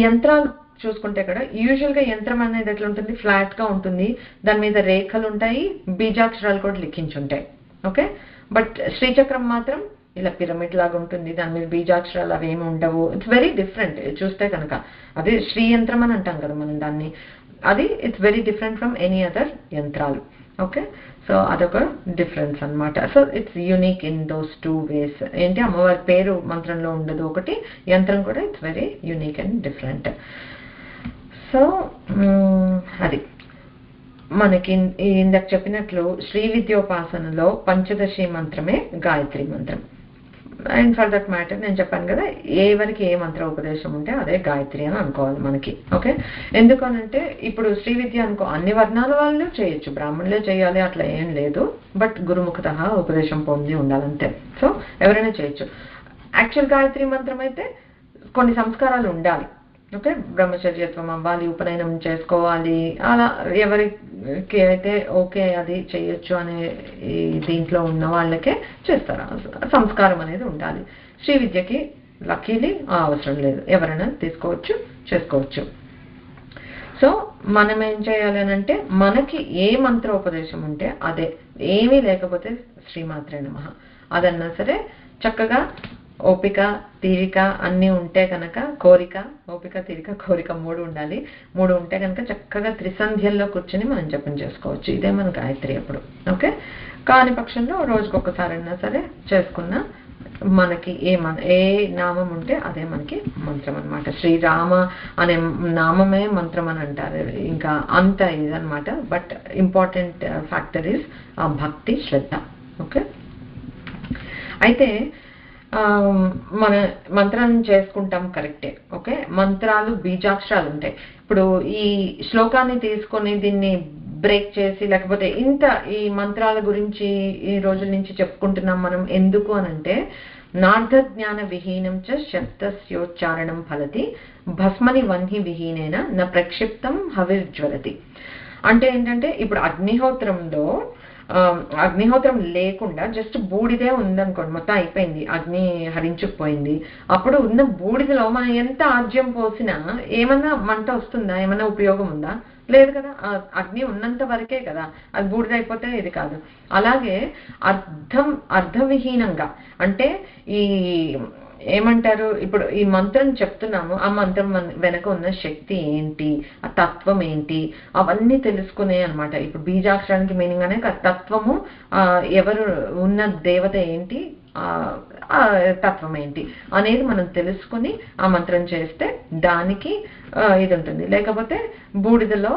యంత్రాలు చూసుకుంటే కూడా యూజువల్ గా యంత్రం అనేది ఎట్లా ఉంటుంది, ఫ్లాట్ గా ఉంటుంది, దాని మీద రేఖలు ఉంటాయి, బీజాక్షరాలు కూడా లిఖించుంటాయి. ఓకే, బట్ శ్రీచక్రం మాత్రం ఇలా పిరమిడ్ లాగా ఉంటుంది, దాని మీద బీజాక్షరాలు అవి ఏమి ఉండవు. ఇట్స్ వెరీ డిఫరెంట్ చూస్తే కనుక. అది శ్రీ యంత్రం అని అంటాం కదా మనం దాన్ని. అది it's very different from any other యంత్రాలు. ఓకే, సో అదొక డిఫరెన్స్ అనమాట. So it's unique in those two ways. ఏంటి, అమ్మవారి పేరు మంత్రంలో ఉండదు ఒకటి, యంత్రం కూడా it's very unique and different. So అది మనకి ఇందాక చెప్పినట్లు శ్రీ విద్యోపాసనలో పంచదశి మంత్రమే గాయత్రి మంత్రం. అండ్ ఫర్ దట్ మ్యాటర్ నేను చెప్పాను కదా, ఎవరికి ఏ మంత్ర ఉపదేశం ఉంటే అదే గాయత్రి అని అనుకోవాలి మనకి. ఓకే, ఎందుకనంటే ఇప్పుడు శ్రీ విద్య అనుకో అన్ని వర్ణాల వాళ్ళు చేయొచ్చు, బ్రాహ్మణులే చేయాలి అట్లా ఏం లేదు, బట్ గురుముఖత ఉపదేశం పొంది ఉండాలంతే. సో ఎవరైనా చేయొచ్చు. యాక్చువల్ గాయత్రి మంత్రం అయితే కొన్ని సంస్కారాలు ఉండాలి. ఓకే, బ్రహ్మచర్యత్వం అవ్వాలి, ఉపనయనం చేసుకోవాలి, అలా ఎవరికి అయితే ఓకే అది చేయొచ్చు అనే దీంట్లో ఉన్న వాళ్ళకే చేస్తారు. సంస్కారం అనేది ఉండాలి. శ్రీ విద్యకి లక్కీలీ అవసరం లేదు, ఎవరైనా తీసుకోవచ్చు, చేసుకోవచ్చు. సో మనం ఏం చేయాలి అని అంటే, మనకి ఏ మంత్రోపదేశం ఉంటే అదే, ఏమీ లేకపోతే శ్రీమాత్రే నమః అదన్నా సరే చక్కగా ఓపిక తీరిక అన్నీ ఉంటే కనుక, కోరిక, ఓపిక తీరిక కోరిక 3 ఉండాలి. 3 ఉంటే కనుక చక్కగా త్రిసంధ్యల్లో కూర్చొని మనం జపం చేసుకోవచ్చు. ఇదే మన గాయత్రి అప్పుడు. ఓకే, కాని పక్షంలో రోజుకొకసారి అయినా సరే చేసుకున్న మనకి ఏ నామం ఉంటే అదే మనకి మంత్రం అనమాట. శ్రీరామ అనే నామమే మంత్రం అని అంటారు, ఇంకా అంత ఇదనమాట. బట్ ఇంపార్టెంట్ ఫ్యాక్టర్ ఈజ్ భక్తి, శ్రద్ధ. ఓకే, అయితే మన మంత్రాన్ని చేసుకుంటాం కరెక్టే. ఓకే, మంత్రాలు బీజాక్షరాలు ఉంటాయి. ఇప్పుడు ఈ శ్లోకాన్ని తీసుకొని దీన్ని బ్రేక్ చేసి, లేకపోతే ఇంత ఈ మంత్రాల గురించి ఈ రోజుల నుంచి చెప్పుకుంటున్నాం మనం ఎందుకు అనంటే, నార్ధ జ్ఞాన విహీనం చ శబ్దస్యోచ్చారణం ఫలతి, భస్మని వన్హి విహీనేన న ప్రక్షిప్తం హవిర్జ్వలతి. అంటే ఏంటంటే, ఇప్పుడు అగ్నిహోత్రం లేకుండా జస్ట్ బూడిదే ఉందనుకోండి, మొత్తం అయిపోయింది, అగ్ని హరించుకుపోయింది. అప్పుడు ఉన్న బూడిదలో మనం ఎంత ఆజ్యం పోసినా ఏమన్నా మంట వస్తుందా, ఏమన్నా ఉపయోగం ఉందా? లేదు కదా, అగ్ని ఉన్నంత వరకే కదా, అది బూడిదైపోతే ఇది కాదు. అలాగే అర్థవిహీనంగా అంటే ఈ ఏమంటారు, ఇప్పుడు ఈ మంత్రం చెప్తున్నాము, ఆ మంత్రం వెనక ఉన్న శక్తి ఏంటి, ఆ తత్వం ఏంటి, అవన్నీ తెలుసుకునే అనమాట. ఇప్పుడు బీజాక్షరానికి మీనింగ్ అనే తత్వము, ఎవరు ఉన్న దేవత ఏంటి, ఆ తత్వం ఏంటి అనేది మనం తెలుసుకుని ఆ మంత్రం చేస్తే దానికి ఇది ఉంటుంది. లేకపోతే బూడిదలో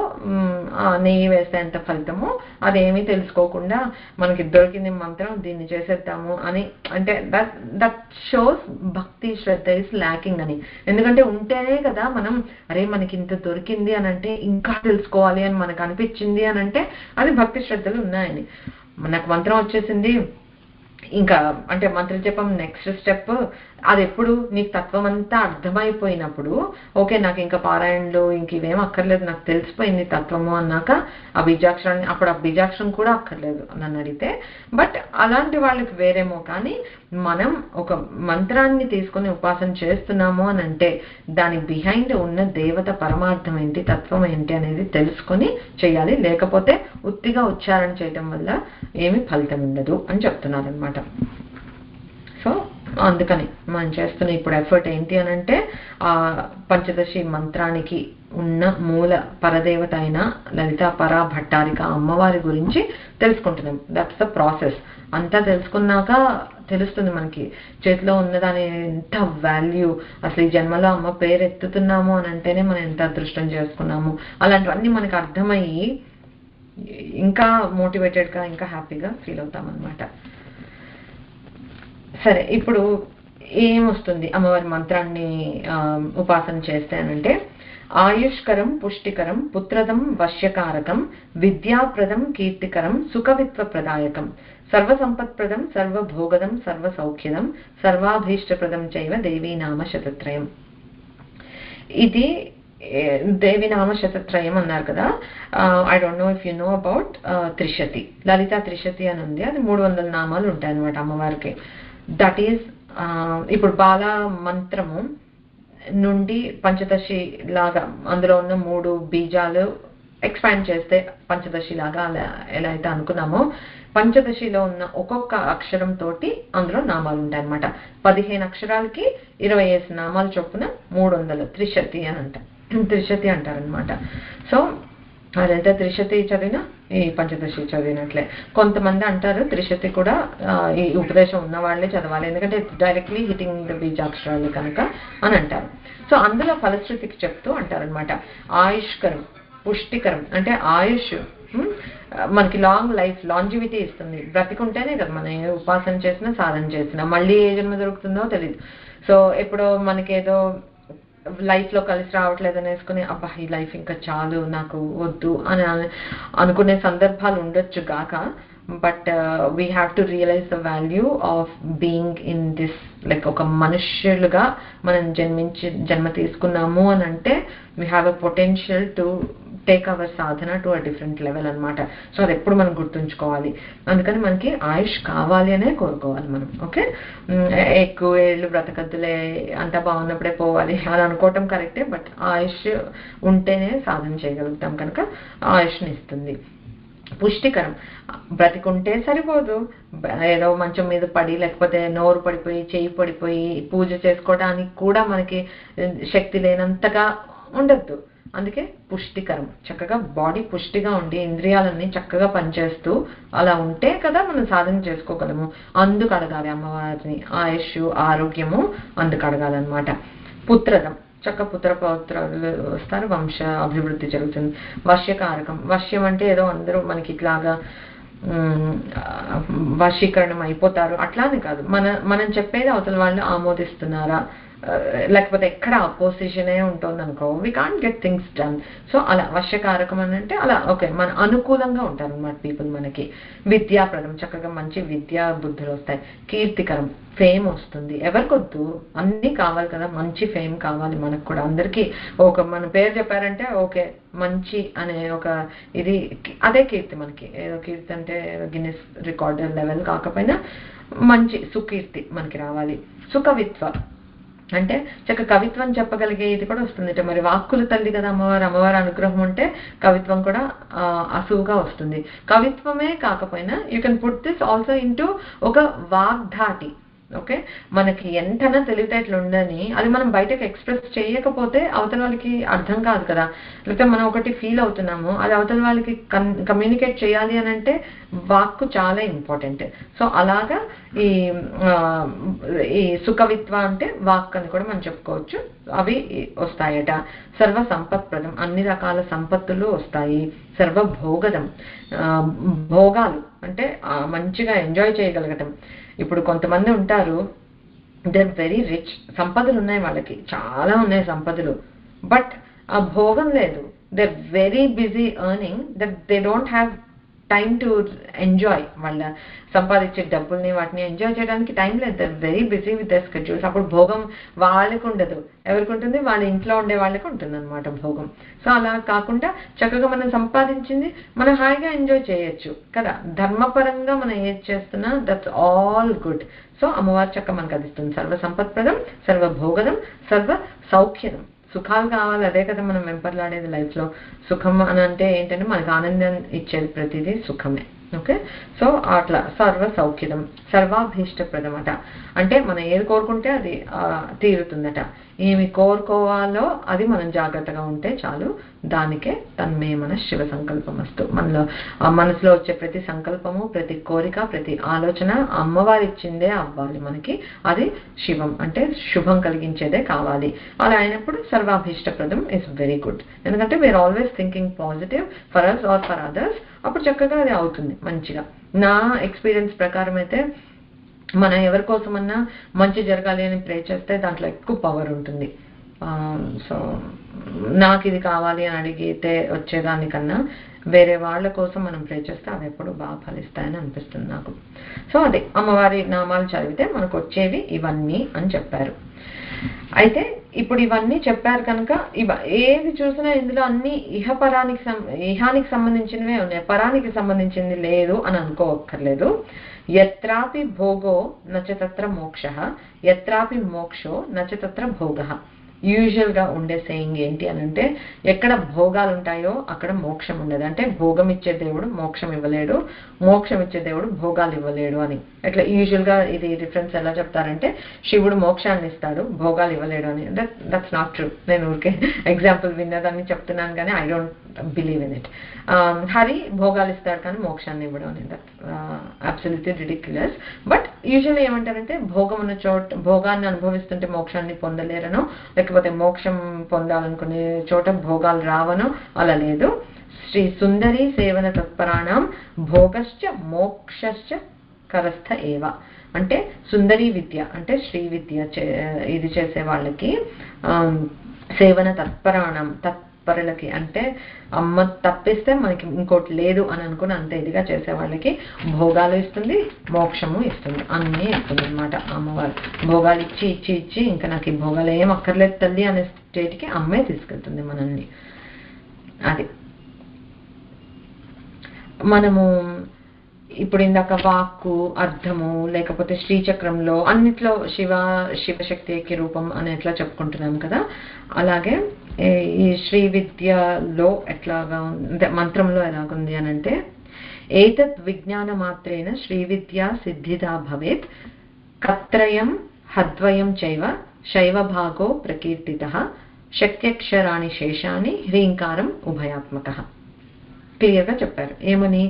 నెయ్యి వేస్తే ఎంత ఫలితమో అదేమీ తెలుసుకోకుండా మనకి దొరికింది మంత్రం, దీన్ని చేసేద్దాము అని అంటే దట్ షోస్ భక్తి శ్రద్ధ ఇస్ ల్యాకింగ్ అని. ఎందుకంటే ఉంటేనే కదా మనం అరే మనకి ఇంత దొరికింది అని అంటే ఇంకా తెలుసుకోవాలి అని మనకు అనిపించింది అని అంటే అది భక్తి శ్రద్ధలు ఉన్నాయని. మనకు మంత్రం వచ్చేసింది, ఇంకా అంటే మంత్రం చెప్పం నెక్స్ట్ స్టెప్. అది ఎప్పుడు నీకు తత్వం అంతా అర్థమైపోయినప్పుడు, ఓకే నాకు ఇంకా పారాయణలు ఇంక ఇవేం అక్కర్లేదు, నాకు తెలిసిపోయింది తత్వము అన్నాక ఆ బీజాక్షరాన్ని, అప్పుడు ఆ బీజాక్షరం కూడా అక్కర్లేదు నన్ను అడిగితే. బట్ అలాంటి వాళ్ళకి వేరేమో. కానీ మనం ఒక మంత్రాన్ని తీసుకుని ఉపాసన చేస్తున్నాము అని అంటే దాని బిహైండ్ ఉన్న దేవత పరమార్థం ఏంటి, తత్వం ఏంటి అనేది తెలుసుకొని చేయాలి. లేకపోతే ఉత్తిగా ఉచ్చారణ చేయటం వల్ల ఏమి ఫలితం ఉండదు అని చెప్తున్నారు అనమాట. సో అందుకని మనం చేస్తున్న ఇప్పుడు ఎఫర్ట్ ఏంటి అని అంటే ఆ పంచదశి మంత్రానికి ఉన్న మూల పరదేవత అయిన లలితా పరా భట్టారిక అమ్మవారి గురించి తెలుసుకుంటున్నాం. That's the process. అంతా తెలుసుకున్నాక తెలుస్తుంది మనకి చేతిలో ఉన్నదాని ఎంత వాల్యూ, అసలు ఈ జన్మలో అమ్మ పేరు ఎత్తుతున్నాము అని అంటేనే మనం ఎంత అదృష్టం చేసుకున్నాము. అలాంటివన్నీ మనకు అర్థమయ్యి ఇంకా మోటివేటెడ్గా ఇంకా హ్యాపీగా ఫీల్ అవుతాం అనమాట. సరే, ఇప్పుడు ఏమొస్తుంది అమ్మవారి మంత్రాన్ని ఉపాసన చేస్తే అనంటే ఆయుష్కరం పుష్టికరం పుత్రదం వశ్యకారకం విద్యాప్రదం కీర్తికరం సుఖవిత్వ ప్రదాయకం సర్వసంపత్ప్రదం సర్వభోగదం సర్వసౌఖ్యదం సర్వాభీష్టప్రదం చైవ దేవీ నామ శతత్రయం. ఇది దేవి నామ శతత్రయం అన్నారు కదా. I don't know if you know about Trishati, Lalita Trishati అని ఉంది. అది 300 నామాలు ఉంటాయి అనమాట అమ్మవారికి. దట్ ఈస్ ఇప్పుడు బాలా మంత్రము నుండి పంచదశి లాగా అందులో ఉన్న 3 బీజాలు ఎక్స్పాండ్ చేస్తే పంచదశి లాగా అలా ఎలా అయితే అనుకున్నామో పంచదశిలో ఉన్న ఒక్కొక్క అక్షరం తోటి అందులో నామాలు ఉంటాయి అనమాట. 15 అక్షరాలకి 25 నామాలు చొప్పున 300 త్రిశతి అని అంటారు, త్రిశతి అంటారనమాట. సో అదంతా త్రిశతి చదివినా ఈ పంచదశి చదివినట్లే. కొంతమంది అంటారు త్రిశతి కూడా ఈ ఉపదేశం ఉన్న వాళ్ళే చదవాలి, ఎందుకంటే డైరెక్ట్లీ హిట్టింగ్ ద బీజాక్షరాలు కనుక అని అంటారు. సో అందులో ఫలశ్రుతికి చెప్తూ అంటారనమాట. ఆయుష్కరం పుష్టికరం అంటే ఆయుష్ మనకి లాంగ్ లైఫ్ లాంజివిటీ ఇస్తుంది. బ్రతికుంటేనే కదా మనం ఏ ఉపాసన చేసినా సాధన చేసినా మళ్ళీ ఏ జన్మ దొరుకుతుందో తెలియదు. సో ఎప్పుడో మనకేదో లైఫ్లో కలిసి రావట్లేదు అనేసుకుని అబ్బా ఈ లైఫ్ ఇంకా చాలు నాకు వద్దు అని అనుకునే సందర్భాలు ఉండొచ్చు గాక. But we have to realise the value of being in this, like ఒక మనుష్యులుగా మనం జన్మ తీసుకున్నాము అని అంటే we have a potential to take our sadhana to a different level అనమాట. సో అది ఎప్పుడు మనం గుర్తుంచుకోవాలి. అందుకని మనకి ఆయుష్ కావాలి అనే కోరుకోవాలి మనం. ఓకే, ఎక్కువ ఏళ్ళు బ్రతకద్దులే అంతా బాగున్నప్పుడే పోవాలి అని అనుకోవటం కరెక్టే, బట్ ఆయుష్ ఉంటేనే సాధన చేయగలుగుతాం కనుక ఆయుష్ని ఇస్తుంది. పుష్టికరం బ్రతికుంటే సరిపోదు, ఏదో మంచం మీద పడి లేకపోతే నోరు పడిపోయి చేయి పడిపోయి పూజ చేసుకోవడానికి కూడా మనకి శక్తి లేనంతగా ఉండద్దు. అందుకే పుష్టికరం, చక్కగా బాడీ పుష్టిగా ఉండి ఇంద్రియాలన్నీ చక్కగా పనిచేస్తూ అలా ఉంటే కదా మనం సాధన చేసుకోగలము. అందుకు అడగాలి అమ్మవారిని ఆయుష్ ఆరోగ్యము, అందుకు అడగాలన్నమాట. పుత్రదం, చక్క పుత్ర పౌత్రాలు వస్తారు, వంశ అభివృద్ధి జరుగుతుంది. వశ్యకారకం, వశ్యం అంటే ఏదో అందరూ మనకి ఇట్లాగా వశీకరణం అయిపోతారు అట్లానే కాదు, మనం చెప్పేది అవతల వాళ్ళు ఆమోదిస్తున్నారా, లేకపోతే ఎక్కడ అపోజిషనే ఉంటుంది అనుకో we can't get things done. So అలా వశ్యకారకం అని అంటే అలా ఓకే మన అనుకూలంగా ఉంటారు అన్నమాట పీపుల్. మనకి విద్యాప్రదం, చక్కగా మంచి విద్యా బుద్ధులు వస్తాయి. కీర్తికరం, ఫేమ్ వస్తుంది. ఎవరికొద్దు, అన్నీ కావాలి కదా, మంచి ఫేమ్ కావాలి మనకు కూడా. అందరికీ ఒక మన పేరు చెప్పారంటే ఓకే మంచి అనే ఒక ఇది, అదే కీర్తి మనకి. ఏదో కీర్తి అంటే గిన్నెస్ రికార్డర్ లెవెల్ కాకపోయినా మంచి సుకీర్తి మనకి రావాలి. సుఖవిత్వ, అంటే చక్క కవిత్వం చెప్పగలిగే ఇది కూడా వస్తుంది. మరి వాక్కుల తల్లి కదా అమ్మవారి అనుగ్రహం ఉంటే కవిత్వం కూడా అసువుగా వస్తుంది. కవిత్వమే కాకపోయినా you can put this also into ఒక వాగ్ధాటి. ఓకే, మనకి ఎంతనా తెలివితేటలు ఉండని అది మనం బయటకు ఎక్స్ప్రెస్ చేయకపోతే అవతల వాళ్ళకి అర్థం కాదు కదా. లేకపోతే మనం ఒకటి ఫీల్ అవుతున్నాము, అది అవతల వాళ్ళకి కమ్యూనికేట్ చేయాలి అని అంటే వాక్కు చాలా ఇంపార్టెంట్. సో అలాగా ఈ సుకవిత్వ అంటే వాక్ అని కూడా మనం చెప్పుకోవచ్చు. అవి వస్తాయట. సర్వ సంపత్ప్రదం, అన్ని రకాల సంపత్తులు వస్తాయి. సర్వభోగదం, భోగాలు అంటే మంచిగా ఎంజాయ్ చేయగలగటం. ఇప్పుడు కొంతమంది ఉంటారు, దే ఆర్ వెరీ రిచ్, సంపదలు ఉన్నాయి, వాళ్ళకి చాలా ఉన్నాయి సంపదలు, బట్ ఆ భోగం లేదు. They are very busy earning that they don't have time to enjoy. వాళ్ళ సంపాదించే డబ్బుల్ని వాటిని ఎంజాయ్ చేయడానికి టైం లేదు. They are very busy with their schedules. అప్పుడు భోగం వాళ్ళకి ఉండదు. ఎవరికి ఉంటుంది? వాళ్ళ ఇంట్లో ఉండే వాళ్ళకి ఉంటుంది అనమాట భోగం. సో అలా కాకుండా చక్కగా మనం సంపాదించింది మనం హాయిగా ఎంజాయ్ చేయొచ్చు కదా. ధర్మపరంగా మనం ఏది చేస్తున్నా దట్స్ ఆల్ గుడ్. సో అమ్మవారి చక్క మనకు అది ఇస్తుంది. సర్వ సంపత్ప్రదం, సర్వభోగదం, సర్వ సౌఖ్యదం. సుఖాలు కావాలి, అదే కదా మనం వెంపర్లాడేది లైఫ్లో. సుఖం అని అంటే ఏంటంటే మనకు ఆనందం ఇచ్చేది ప్రతిదీ సుఖమే. ఓకే, సో అట్లా సర్వ సౌఖ్యదం, సర్వాభీష్టప్రదం అట. అంటే మనం ఏది కోరుకుంటే అది తీరుతుందట. ఏమి కోరుకోవాలో అది మనం జాగ్రత్తగా ఉంటే చాలు. దానికే తన్మే మన శివ సంకల్పం వస్తు. మనసులో వచ్చే ప్రతి సంకల్పము, ప్రతి కోరిక, ప్రతి ఆలోచన అమ్మవారి ఇచ్చిందే అవ్వాలి మనకి. అది శివం అంటే శుభం కలిగించేదే కావాలి. అలా అయినప్పుడు సర్వాభీష్టప్రదం ఇస్ వెరీ గుడ్. ఎందుకంటే we are always thinking positive for us or for others. అప్పుడు చక్కగా అది అవుతుంది మంచిగా. నా ఎక్స్పీరియన్స్ ప్రకారం అయితే మనం ఎవరి కోసమన్నా మంచి జరగాలి అని ప్రే చేస్తే దాంట్లో ఎక్కువ పవర్ ఉంటుంది. సో నాకు ఇది కావాలి అని అడిగితే వచ్చేదానికన్నా వేరే వాళ్ళ కోసం మనం ప్రే చేస్తే అవి ఎప్పుడు బాగా ఫలిస్తాయని అనిపిస్తుంది నాకు. సో అదే అమ్మవారి నామాలు చదివితే మనకు వచ్చేవి ఇవన్నీ అని చెప్పారు. అయితే ఇప్పుడు ఇవన్నీ చెప్పారు కనుక ఏది చూసినా ఇందులో అన్ని ఇహానికి సంబంధించినవే ఉన్నాయి, పరానికి సంబంధించింది లేదు అని అనుకోవక్కర్లేదు. యత్రాపి భోగో నచ తత్ర మోక్షః, యత్రాపి మోక్షో నచ తత్ర భోగః. యూజువల్గా ఉండే సేయింగ్ ఏంటి అని అంటే, ఎక్కడ భోగాలు ఉంటాయో అక్కడ మోక్షం ఉండదు. అంటే భోగం ఇచ్చే దేవుడు మోక్షం ఇవ్వలేడు, మోక్షం ఇచ్చే దేవుడు భోగాలు ఇవ్వలేడు అని. ఎట్లా యూజువల్గా ఇది డిఫరెన్స్ ఎలా చెప్తారంటే, శివుడు మోక్షాన్ని ఇస్తాడు, భోగాలు ఇవ్వలేడు అని. That's not true. నేను ఊరికే ఎగ్జాంపుల్ విన్నదాన్ని చెప్తున్నాను కానీ I don't believe in it. Hari భోగాలు ఇస్తాడు కానీ మోక్షాన్ని ఇవ్వడం అని, that's absolutely ridiculous. But usually ఏమంటారంటే, భోగం ఉన్న చోట భోగాన్ని అనుభవిస్తుంటే మోక్షాన్ని పొందలేరనో, లేకపోతే మోక్షం పొందాలనుకునే చోట భోగాలు రావనో అలా లేదు. శ్రీ సుందరి సేవన తత్పరాణం భోగశ్చ మోక్షశ్చ కరస్థ ఏవ. అంటే సుందరి విద్య అంటే శ్రీ విద్య ఇది చేసే వాళ్ళకి, సేవన తత్పరాణం తత్పరులకి అంటే అమ్మ తప్పిస్తే మనకి ఇంకోటి లేదు అని అనుకుని అంత ఇదిగా చేసే వాళ్ళకి భోగాలు ఇస్తుంది, మోక్షము ఇస్తుంది, అన్నీ ఇస్తుంది అనమాట అమ్మవారు. భోగాలు ఇచ్చి ఇచ్చి ఇచ్చి ఇంకా నాకు ఈ భోగాలు ఏం అక్కర్లేదు తల్లి అనే స్టేట్కి అమ్మే తీసుకెళ్తుంది మనల్ని. అది మనము ఇప్పుడు ఇందాక వాక్కు అర్థము లేకపోతే శ్రీచక్రంలో అన్నిట్లో శివశక్తికి రూపం అని ఎట్లా చెప్పుకుంటున్నాం కదా, అలాగే ఈ శ్రీ విద్యలో ఎట్లాగా మంత్రంలో ఎలాగుంది అని అంటే, ఏతత్ విజ్ఞాన మాత్రేన శ్రీ విద్యా సిద్ధిదా భవేత్ కత్రయం హద్వయం చైవ శైవ భాగో ప్రకీర్తితః శక్త్యక్షరాణి శేషాని హ్రీంకారం ఉభయాత్మకః. క్లియర్గా చెప్పారు. ఏమని?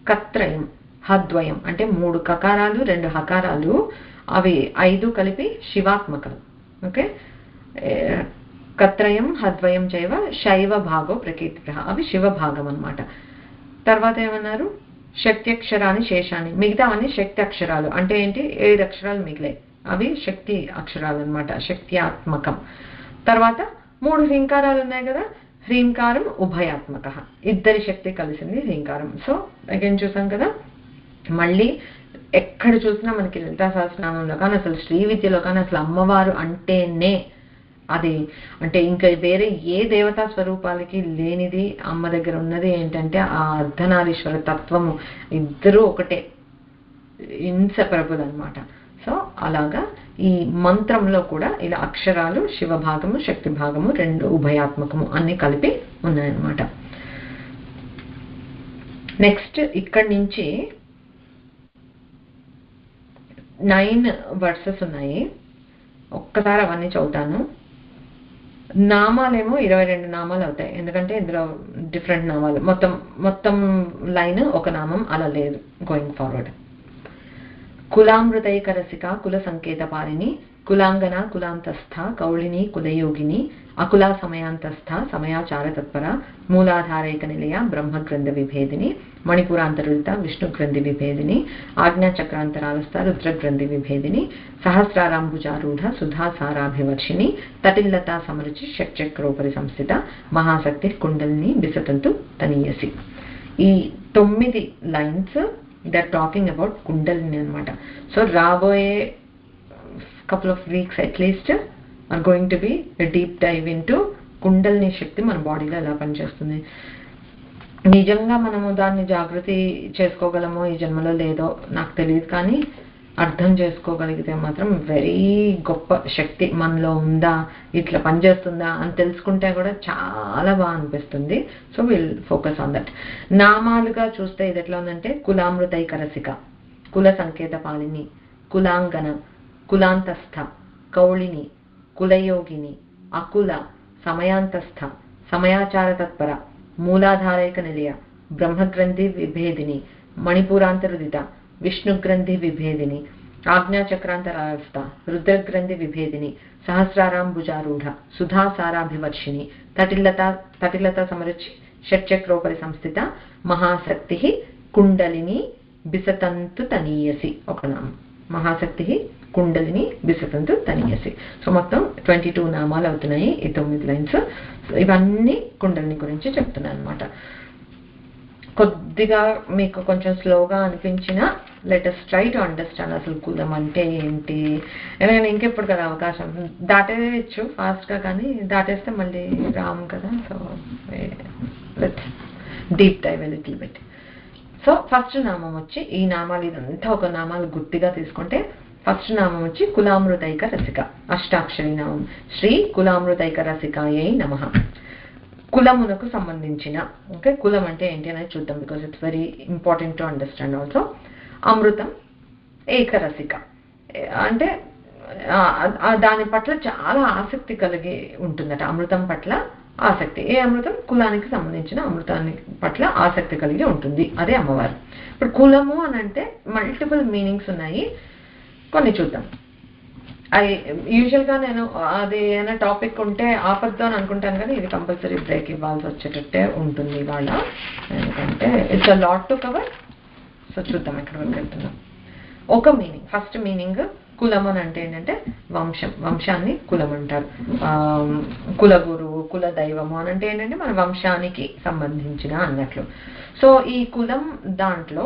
కత్రయం హద్వయం అంటే 3 కకారాలు 2 హకారాలు, అవి 5 కలిపి శివాత్మకం. ఓకే, కత్రయం హద్వయం చైవ శైవ భాగో ప్రకీర్తితః, అవి శివ భాగం అన్నమాట. తర్వాత ఏమన్నారు? శక్త్యక్షరాన్ని శేషాన్ని, మిగతావన్నీ శక్తి అక్షరాలు. అంటే ఏంటి? 7 అక్షరాలు మిగిలే, అవి శక్తి అక్షరాలు అనమాట, శక్త్యాత్మకం. తర్వాత 3 హ్రీంకారాలు ఉన్నాయి కదా, హ్రీంకారం ఉభయాత్మక, ఇద్దరి శక్తి కలిసింది హ్రీంకారం. సో అగైన్ చూసాం కదా, మళ్ళీ ఎక్కడ చూసినా మనకి లలితా సహస్రనామంలో కానీ అసలు శ్రీ విద్యలో కానీ అసలు అమ్మవారు అంటేనే అది అంటే ఇంకా వేరే ఏ దేవతా స్వరూపాలకి లేనిది అమ్మ దగ్గర ఉన్నది ఏంటంటే ఆ అర్ధనారీశ్వర తత్వము. ఇద్దరూ ఒకటే, ఇన్సెపరబుల్ అనమాట. సో అలాగా ఈ మంత్రంలో కూడా ఇలా అక్షరాలు శివ భాగము శక్తి భాగము రెండు ఉభయాత్మకము అన్ని కలిపి ఉన్నాయన్నమాట. నెక్స్ట్ ఇక్కడి నుంచి 9 వర్సెస్ ఉన్నాయి. ఒక్కసారి అవన్నీ చదువుతాను. నామాలేమో 22 నామాలు అవుతాయి, ఎందుకంటే ఇందులో డిఫరెంట్ నామాలు. మొత్తం లైన్ ఒక నామం అలా లేదు గోయింగ్ ఫార్వర్డ్. కులామృతైక రసిక కుల సంకేత పారిణి కులాంగన కులాంతస్థ కౌళిని కులయోగిని అకులా సమయాంతస్థ సమయాచార తత్పర మూలాధారైక నిలయ బ్రహ్మగ్రంథ విభేదిని మణిపురాంతరులిత విష్ణు గ్రంథి విభేదిని ఆజ్ఞాచక్రాంతరాలస్థ రుద్రగ్రంథి విభేదిని సహస్రారాంబుజారూఢ సుధాసారాభివర్షిణి తటిల్లతా సమరుచి షట్చక్రోపరి సంస్థిత మహాశక్తి కుండలిని విసతంతు తనీయసి. ఈ 9 lines they're talking about kundalini అనమాట. సో రాబోయే couple of weeks at least are going to be a deep dive into kundalini శక్తి మన బాడీలో ఎలా పనిచేస్తుంది. నిజంగా మనము దాన్ని జాగృతి చేసుకోగలమో ఈ జన్మలో లేదో నాకు తెలియదు, కానీ అర్థం చేసుకోగలిగితే మాత్రం వెరీ గొప్ప శక్తి మనలో ఉందా, ఇట్లా పనిచేస్తుందా అని తెలుసుకుంటే కూడా చాలా బాగా అనిపిస్తుంది. So will focus on that. నామాలుగా చూస్తే ఇది ఎట్లా ఉందంటే కులామృతైక రసిక కుల సంకేత పాలిని కులాంగన కులాంతస్థ కౌళిని కులయోగిని అకుల సమయాంతస్థ సమయాచార తత్పర మూలాధారైక నిలయ బ్రహ్మగ్రంథి విభేదిని మణిపురాంతరుదిత విష్ణుగ్రంథి విభేదిని ఆజ్ఞాచక్రాంతరాలస్థ రుద్రగ్రంథి విభేదిని సహస్రారాంబుజారూఢ సుధాసారాభివర్షిణి తటిల్లత సమరుచి షట్చక్రోపరి సంస్థిత మహాశక్తి కుండలిని బిసతంతు తనీయసి. ఒక నామం మహాశక్తి కుండలిని బిసతంతు తనీయసి. సో మొత్తం 22 నామాలు అవుతున్నాయి ఈ 9 లైన్స్. ఇవన్నీ కుండలిని గురించి చెప్తున్నాను అనమాట. కొద్దిగా మీకు కొంచెం స్లోగా అనిపించిన లెటస్ ట్రై టు అండర్స్టాండ్ అసలు కులం అంటే ఏంటి. ఎందుకంటే ఇంకెప్పుడు కదా అవకాశం దాటేయచ్చు ఫాస్ట్గా, కానీ దాటేస్తే మళ్ళీ రాము కదా. So let's deep dive a little bit. So first నామం వచ్చి ఈ నామాలు ఇదంతా ఒక నామాలు గుర్తిగా తీసుకుంటే ఫస్ట్ నామం వచ్చి కులామృతైక రసిక అష్టాక్షరి నామం. శ్రీ కులామృతైక రసికాయై నమః. కులమునకు సంబంధించిన, ఓకే, కులం అంటే ఏంటి అనేది చూద్దాం, because it's very important to understand also. అమృతం ఏకరసిక అంటే దాని పట్ల చాలా ఆసక్తి కలిగి ఉంటుందట. అమృతం పట్ల ఆసక్తి. ఏ అమృతం? కులానికి సంబంధించిన అమృతాన్ని పట్ల ఆసక్తి కలిగి ఉంటుంది, అదే అమ్మవారు. ఇప్పుడు కులము అని అంటే మల్టిపుల్ మీనింగ్స్ ఉన్నాయి, కొన్ని చూద్దాం. అది యూజువల్గా నేను అది ఏదైనా టాపిక్ ఉంటే ఆపద్దు అని అనుకుంటాను, కానీ ఇది కంపల్సరీ బ్రేక్ ఇవ్వాల్సి వచ్చేటట్టే ఉంటుంది ఇవాళ, ఎందుకంటే it's a lot to cover. So చూద్దాం ఎక్కడి వరకు వెళ్తున్నాం. ఒక మీనింగ్, ఫస్ట్ మీనింగ్ కులం అని అంటే ఏంటంటే వంశం, వంశాన్ని కులం అంటారు. కుల గురువు, కుల దైవము అని అంటే ఏంటంటే మన వంశానికి సంబంధించిన అన్నట్లు. సో ఈ కులం దాంట్లో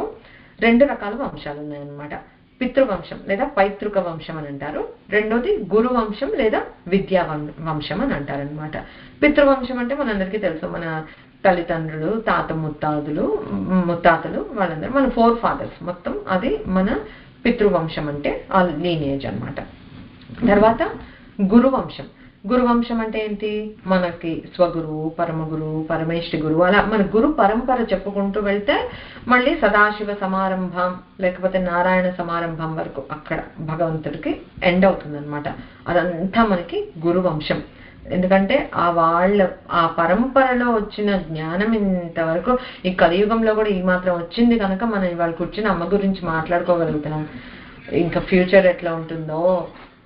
2 రకాల వంశాలు ఉన్నాయన్నమాట. పితృవంశం లేదా పైతృక వంశం అని అంటారు. రెండోది గురువంశం లేదా విద్యా వంశం అని అంటారు అనమాట. పితృవంశం అంటే మనందరికీ తెలుసు, మన తల్లిదండ్రులు, ముత్తాతలు వాళ్ళందరూ మన 4 fathers మొత్తం, అది మన పితృవంశం అంటే ఆ లీనియేజ్ అనమాట. తర్వాత గురువంశం. గురువంశం అంటే ఏంటి? మనకి స్వగురువు, పరమగురువు, పరమేష్టి గురువు, అలా మన గురు పరంపర చెప్పుకుంటూ వెళ్తే మళ్ళీ సదాశివ సమారంభం లేకపోతే నారాయణ సమారంభం వరకు అక్కడ భగవంతుడికి ఎండ్ అవుతుంది అనమాట. అదంతా మనకి గురువంశం. ఎందుకంటే ఆ పరంపరలో వచ్చిన జ్ఞానం ఇంతవరకు ఈ కలియుగంలో కూడా ఈ మాత్రం వచ్చింది కనుక మనం ఇవాళ కూర్చుని అమ్మ గురించి మాట్లాడుకోగలుగుతున్నాం. ఇంకా ఫ్యూచర్ ఎట్లా ఉంటుందో,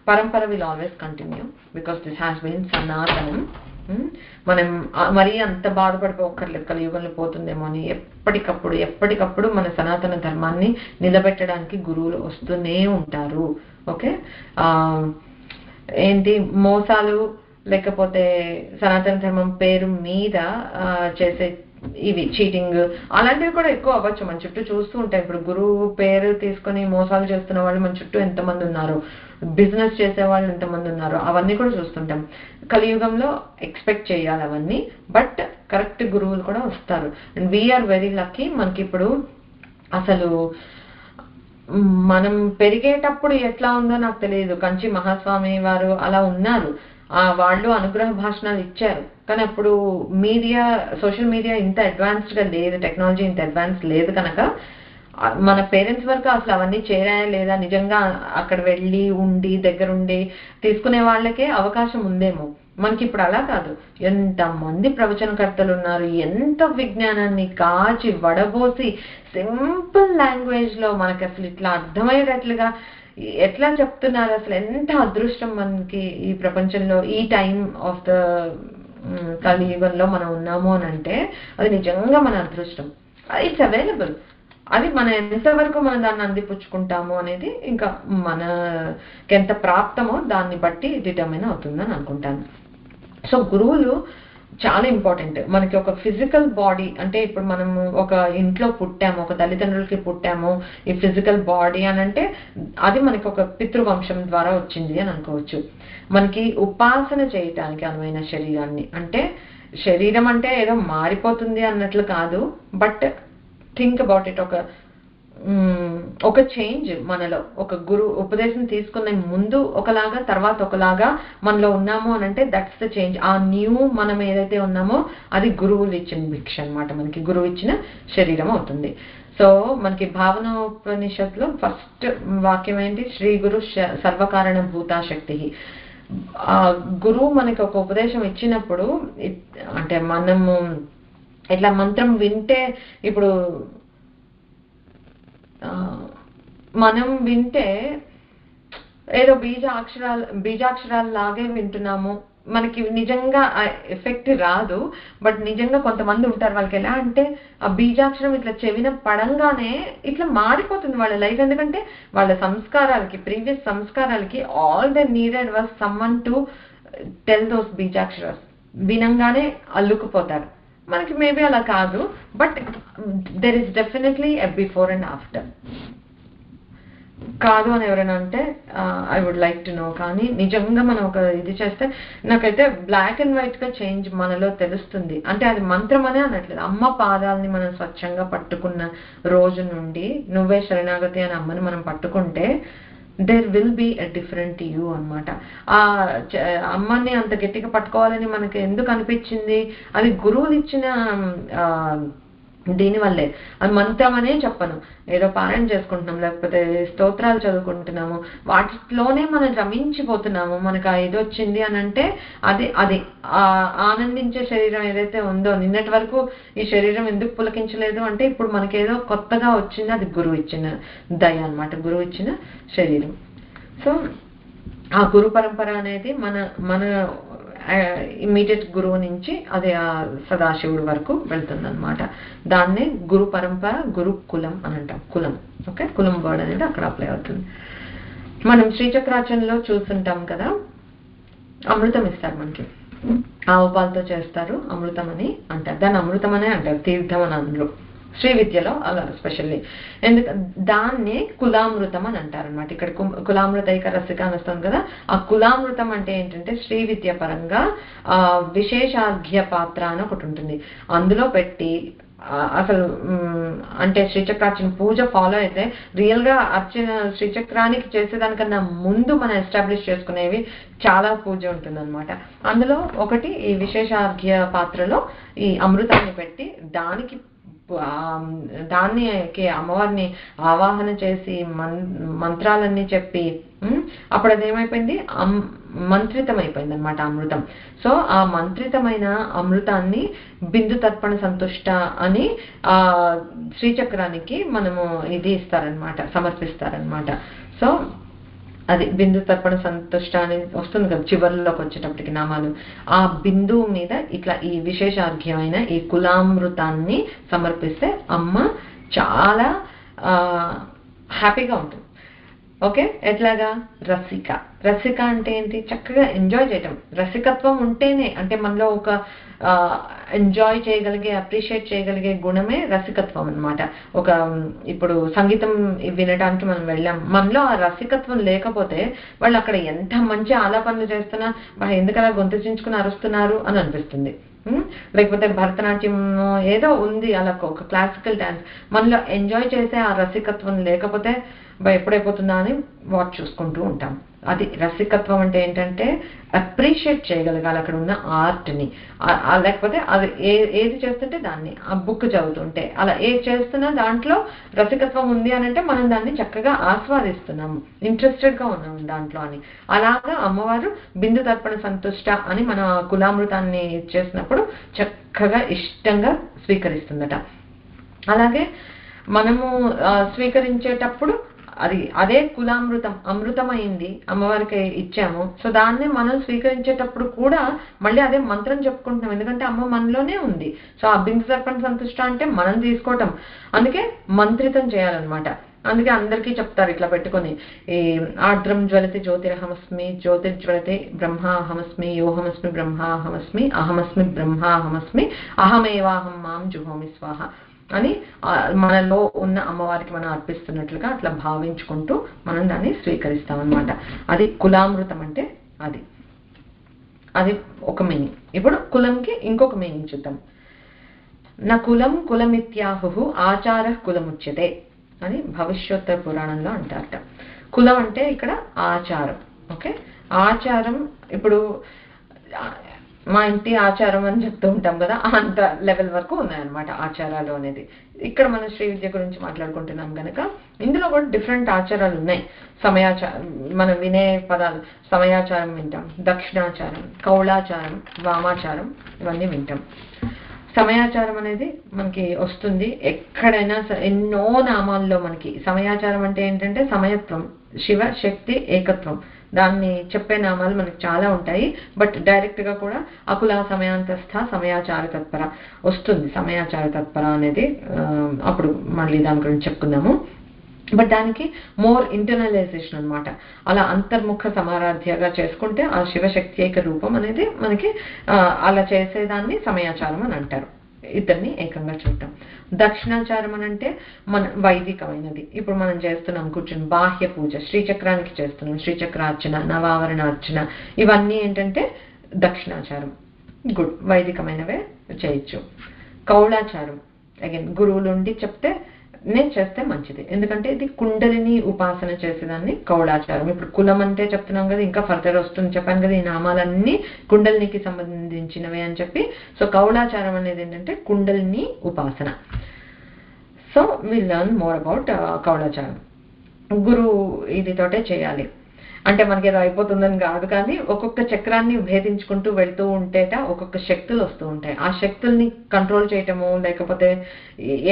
పరంపర will always continue because this has been సనాతనం. మనం మరీ అంత బాధపడిపోకర్లేదు కలియుగంలో పోతుందేమో అని. ఎప్పటికప్పుడు మన సనాతన ధర్మాన్ని నిలబెట్టడానికి గురువులు వస్తూనే ఉంటారు. ఓకే, ఏంటి మోసాలు లేకపోతే సనాతన ధర్మం పేరు మీద చేసే ఇవి చీటింగ్ అలాంటివి కూడా ఎక్కువ అవ్వచ్చు. మన చుట్టూ చూస్తూ ఉంటాయి. ఇప్పుడు గురువు పేరు తీసుకొని మోసాలు చేస్తున్న వాళ్ళు మన చుట్టూ ఎంతమంది ఉన్నారు, బిజినెస్ చేసే వాళ్ళు ఎంతమంది ఉన్నారు, అవన్నీ కూడా చూస్తుంటాం. కలియుగంలో ఎక్స్పెక్ట్ చేయాలి అవన్నీ, బట్ కరెక్ట్ గురువులు కూడా వస్తారు. And we are very lucky. మనకి ఇప్పుడు అసలు మనం పెరిగేటప్పుడు ఎట్లా ఉందో నాకు తెలియదు. కంచి మహాస్వామి వారు అలా ఉన్నారు. వాళ్ళు అనుగ్రహ భాషణాలు ఇచ్చారు. కానీ అప్పుడు మీడియా, సోషల్ మీడియా ఇంత అడ్వాన్స్డ్ గా లేదు, టెక్నాలజీ ఇంత అడ్వాన్స్ లేదు కనుక మన పేరెంట్స్ వరకు అసలు అవన్నీ చేరాయా లేదా, నిజంగా అక్కడ వెళ్ళి ఉండి దగ్గరుండి తీసుకునే వాళ్ళకే అవకాశం ఉందేమో. మనకి ఇప్పుడు అలా కాదు. ఎంతమంది ప్రవచనకర్తలు ఉన్నారు, ఎంత విజ్ఞానాన్ని కాచి వడబోసి సింపుల్ లాంగ్వేజ్ లో మనకి అసలు ఇట్లా అర్థమయ్యేటట్లుగా ఎట్లా చెప్తున్నారు. అసలు ఎంత అదృష్టం మనకి ఈ ప్రపంచంలో, ఈ టైం ఆఫ్ ద కలియుగంలో మనం ఉన్నాము అని అంటే అది నిజంగా మన అదృష్టం. It's available. అది మనం ఎంతవరకు మనం దాన్ని అందిపుచ్చుకుంటాము అనేది ఇంకా మనకెంత ప్రాప్తమో దాన్ని బట్టి డిటర్మిన్ అవుతుందని అనుకుంటాను. సో గురువులు చాలా ఇంపార్టెంట్. మనకి ఒక ఫిజికల్ బాడీ అంటే ఇప్పుడు మనము ఒక ఇంట్లో పుట్టాము, ఒక తల్లిదండ్రులకి పుట్టాము, ఈ ఫిజికల్ బాడీ అని అంటే అది మనకి ఒక పితృవంశం ద్వారా వచ్చింది అని అనుకోవచ్చు. మనకి ఉపాసన చేయటానికి అనువైన శరీరాన్ని, అంటే శరీరం అంటే ఏదో మారిపోతుంది అన్నట్లు కాదు, బట్ థింక్ అబౌట్ ఇట్. ఒక చేంజ్ మనలో, ఒక గురు ఉపదేశం తీసుకునే ముందు ఒకలాగా, తర్వాత ఒకలాగా మనలో ఉన్నాము అని అంటే దట్స్ ద చేంజ్. ఆ న్యూ మనం ఏదైతే ఉన్నామో అది గురువులు ఇచ్చిన భిక్ష అనమాట, మనకి గురువు ఇచ్చిన శరీరం అవుతుంది. సో మనకి భావనోపనిషత్తులో ఫస్ట్ వాక్యం ఏంటి? శ్రీ గురు సర్వకారణ భూతాశక్తి. గురువు మనకి ఒక ఉపదేశం ఇచ్చినప్పుడు అంటే మనము ఇట్లా మంత్రం వింటే, ఇప్పుడు మనం వింటే ఏదో బీజాక్షరాలు లాగే వింటున్నాము, మనకి నిజంగా ఆ ఎఫెక్ట్ రాదు. బట్ నిజంగా కొంతమంది ఉంటారు, వాళ్ళకి ఎలా అంటే ఆ బీజాక్షరం ఇట్లా చెవిన పడంగానే ఇట్లా మారిపోతుంది వాళ్ళ లైఫ్. ఎందుకంటే వాళ్ళ సంస్కారాలకి, ప్రీవియస్ సంస్కారాలకి all they needed was summon to tell those బీజాక్షరాస్. వినంగానే అల్లుకుపోతారు. మనకి మేబీ అలా కాదు, but there is definitely a before and after. కాదు అని ఎవరైనా అంటే I would like to know. కానీ నిజంగా మనం ఒక ఇది చేస్తే నాకైతే బ్లాక్ అండ్ వైట్ గా చేంజ్ మనలో తెలుస్తుంది. అంటే అది మంత్రం అనే అనట్లేదు. అమ్మ పాదాలని మనం స్వచ్ఛంగా పట్టుకున్న రోజు నుండి, నువ్వే శరణాగతి అని అమ్మని మనం పట్టుకుంటే there will be a different you అనమాట. ఆ అమ్మని అంత గట్టిగా పట్టుకోవాలని మనకి ఎందుకు అనిపించింది? అది గురువులు ఇచ్చిన దీనివల్లే. అది మంత్రం అనే చెప్పను, ఏదో పారాయణ చేసుకుంటున్నాం, లేకపోతే స్తోత్రాలు చదువుకుంటున్నాము, వాటిలోనే మనం రమించిపోతున్నాము. మనకు ఇది వచ్చింది అని అంటే అది ఆనందించే శరీరం ఏదైతే ఉందో, నిన్నటి వరకు ఈ శరీరం ఎందుకు పులకించలేదు అంటే ఇప్పుడు మనకేదో కొత్తగా వచ్చింది, అది గురువు ఇచ్చిన దయ అనమాట, గురువు ఇచ్చిన శరీరం. సో ఆ గురు పరంపర అనేది మన ఇమ్మీడియట్ గురువు నుంచి అది ఆ సదాశివుడి వరకు వెళ్తుంది అనమాట. దాన్నే గురు పరంపర, గురు కులం అని అంటాం. కులం, ఓకే, కులం వర్డ్ అనేది అక్కడ అప్లై అవుతుంది. మనం శ్రీచక్రాచంలో చూస్తుంటాం కదా, అమృతం ఇస్తారు మనకి, ఆవు పాలతో చేస్తారు, అమృతం అని అంటారు. దాన్ని అమృతం అనే అంటారు, తీర్థం అని అందులో శ్రీ విద్యలో అలా స్పెషల్లీ. దాన్నే కులామృతం అని అంటారు అనమాట. ఇక్కడ కులామృతైక రసిక అని వస్తుంది కదా, ఆ కులామృతం అంటే ఏంటంటే శ్రీ విద్య పరంగా విశేషార్ఘ్య పాత్ర అని ఒకటి ఉంటుంది, అందులో పెట్టి అసలు అంటే శ్రీచక్రార్చన పూజ ఫాలో అయితే రియల్ గా అర్చన శ్రీచక్రానికి చేసేదానికన్నా ముందు మనం ఎస్టాబ్లిష్ చేసుకునేవి చాలా పూజ ఉంటుంది అనమాట. అందులో ఒకటి ఈ విశేషార్ఘ్య పాత్రలో ఈ అమృతాన్ని పెట్టి దానికి అమ్మవారిని ఆవాహన చేసి మంత్రాలన్నీ చెప్పి అప్పుడు అదేమైపోయింది, మంత్రితం అయిపోయింది అనమాట అమృతం. సో ఆ మంత్రితమైన అమృతాన్ని బిందు తర్పణ సంతుష్ట అని ఆ శ్రీచక్రానికి మనము ఇది ఇస్తారనమాట, సమర్పిస్తారనమాట. సో అది బిందు తర్పణ సంతుష్ట అని వస్తుంది కదా చివరిలోకి వచ్చేటప్పటికి నామాలు. ఆ బిందువు మీద ఇట్లా ఈ విశేషార్ఘ్యమైన ఈ కులామృతాన్ని సమర్పిస్తే అమ్మ చాలా హ్యాపీగా ఉంటుంది. ఓకే, ఎట్లాగా? రసిక అంటే ఏంటి? చక్కగా ఎంజాయ్ చేయటం. రసికత్వం ఉంటేనే, అంటే మనలో ఒక ఎంజాయ్ చేయగలిగే, అప్రిషియేట్ చేయగలిగే గుణమే రసికత్వం అనమాట. ఒక ఇప్పుడు సంగీతం వినడానికి మనం వెళ్ళాం, మనలో ఆ రసికత్వం లేకపోతే వాళ్ళు అక్కడ ఎంత మంచి ఆలాపనలు చేస్తున్నా ఎందుకలా గొంతు చించుకుని అరుస్తున్నారు అని అనిపిస్తుంది. లేకపోతే భరతనాట్యం ఏదో ఉంది అలా ఒక క్లాసికల్ డాన్స్, మనలో ఎంజాయ్ చేసే ఆ రసికత్వం లేకపోతే ఎప్పుడైపోతుందా అని వాచ్ చూసుకుంటూ ఉంటాం. అది రసికత్వం అంటే ఏంటంటే అప్రిషియేట్ చేయగలగాలి అక్కడ ఉన్న ఆర్ట్ని. లేకపోతే అది ఏది చేస్తుంటే దాన్ని, ఆ బుక్ చదువుతుంటే అలా ఏది చేస్తున్నా దాంట్లో రసికత్వం ఉంది అని అంటే మనం దాన్ని చక్కగా ఆస్వాదిస్తున్నాము, ఇంట్రెస్టెడ్గా ఉన్నాము దాంట్లో అని. అలాగా అమ్మవారు బిందు తర్పణ సంతుష్ట అని మన కులామృతాన్ని చేసినప్పుడు చక్కగా ఇష్టంగా స్వీకరిస్తుందట. అలాగే మనము స్వీకరించేటప్పుడు అదే కులామృతం అమృతమైంది అమ్మవారికి ఇచ్చాము. సో దాన్ని మనం స్వీకరించేటప్పుడు కూడా మళ్ళీ అదే మంత్రం చెప్పుకుంటున్నాం, ఎందుకంటే అమ్మ మనలోనే ఉంది. సో ఆ బిందు తర్పణ సంతుష్ట అంటే మనం తీసుకోవటం, అందుకే మంత్రితం చేయాలన్నమాట. అందుకే అందరికీ చెప్తారు ఇట్లా పెట్టుకొని, ఈ ఆర్ద్రం జ్వలతి జ్యోతిరహమస్మి, జ్యోతిర్జ్వలతి బ్రహ్మాహమస్మి, యోహమస్మి బ్రహ్మాహమస్మి, అహమస్మి బ్రహ్మాహమస్మి, అహమేవాహం మాం జుహోమి స్వాహ అని మనలో ఉన్న అమ్మవారికి మనం అర్పిస్తున్నట్లుగా అట్లా భావించుకుంటూ మనం దాన్ని స్వీకరిస్తాం అనమాట. అది కులామృతం అంటే అది ఒక మీనింగ్. ఇప్పుడు కులంకి ఇంకొక మీనింగ్ చూద్దాం. నా కులం కులమిత్యాహు ఆచార కులముచ్యతే అని భవిష్యోత్తర పురాణంలో అంటారట. కులం అంటే ఇక్కడ ఆచారం. ఓకే, ఆచారం ఇప్పుడు మా ఇంటి ఆచారం అని చెప్తూ ఉంటాం కదా, అంత లెవెల్ వరకు ఉన్నాయన్నమాట ఆచారాలు అనేది. ఇక్కడ మనం శ్రీ విద్య గురించి మాట్లాడుకుంటున్నాం కనుక ఇందులో కూడా డిఫరెంట్ ఆచారాలు ఉన్నాయి. సమయాచారం మనం వినే పదాలు, సమయాచారం వింటాం, దక్షిణాచారం, కౌళాచారం, వామాచారం ఇవన్నీ వింటాం. సమయాచారం అనేది మనకి వస్తుంది ఎక్కడైనా ఎన్నో నామాల్లో. మనకి సమయాచారం అంటే ఏంటంటే సమయత్వం, శివ శక్తి ఏకత్వం, దాన్ని చెప్పే నామాలు మనకి చాలా ఉంటాయి. బట్ డైరెక్ట్గా కూడా అకుల సమయాంతస్థ సమయాచార తత్పర వస్తుంది. సమయాచార తత్పర అనేది అప్పుడు మళ్ళీ దాని గురించి చెప్పుకుందాము. బట్ దానికి మోర్ ఇంటర్నలైజేషన్ అనమాట. అలా అంతర్ముఖ సమారాధ్యగా చేసుకుంటే ఆ శివశక్తి ఏక రూపం అనేది మనకి అలా చేసేదాన్ని సమయాచారం అని అంటారు. ఇద్దరిని ఏకంగా చూడటం. దక్షిణాచారం అని అంటే మన వైదికమైనది. ఇప్పుడు మనం చేస్తున్నాం కూర్చొని బాహ్య పూజ, శ్రీచక్రానికి చేస్తున్నాం, శ్రీచక్రార్చన, నవావరణ అర్చన, ఇవన్నీ ఏంటంటే దక్షిణాచారం. గుడ్, వైదికమైనవే చేయొచ్చు. కౌళాచారం అగైన్ గురువులు ఉండి చెప్తే నేను చేస్తే మంచిది, ఎందుకంటే ఇది కుండలిని ఉపాసన చేసేదాన్ని కౌళాచారం. ఇప్పుడు కులం అంటే చెప్తున్నాం కదా, ఇంకా ఫర్దర్ వస్తుంది చెప్పాను కదా, ఈ నామాలన్నీ కుండలినికి సంబంధించినవే అని చెప్పి. సో కౌళాచారం అనేది ఏంటంటే కుండలిని ఉపాసన. So we learn more about కౌళాచారం. గురువు ఇదితోటే చేయాలి అంటే మనకి ఏదో అయిపోతుందని కాదు, కానీ ఒక్కొక్క చక్రాన్ని భేదించుకుంటూ వెళ్తూ ఉంటేట ఒక్కొక్క శక్తులు వస్తూ ఉంటాయి. ఆ శక్తుల్ని కంట్రోల్ చేయటము, లేకపోతే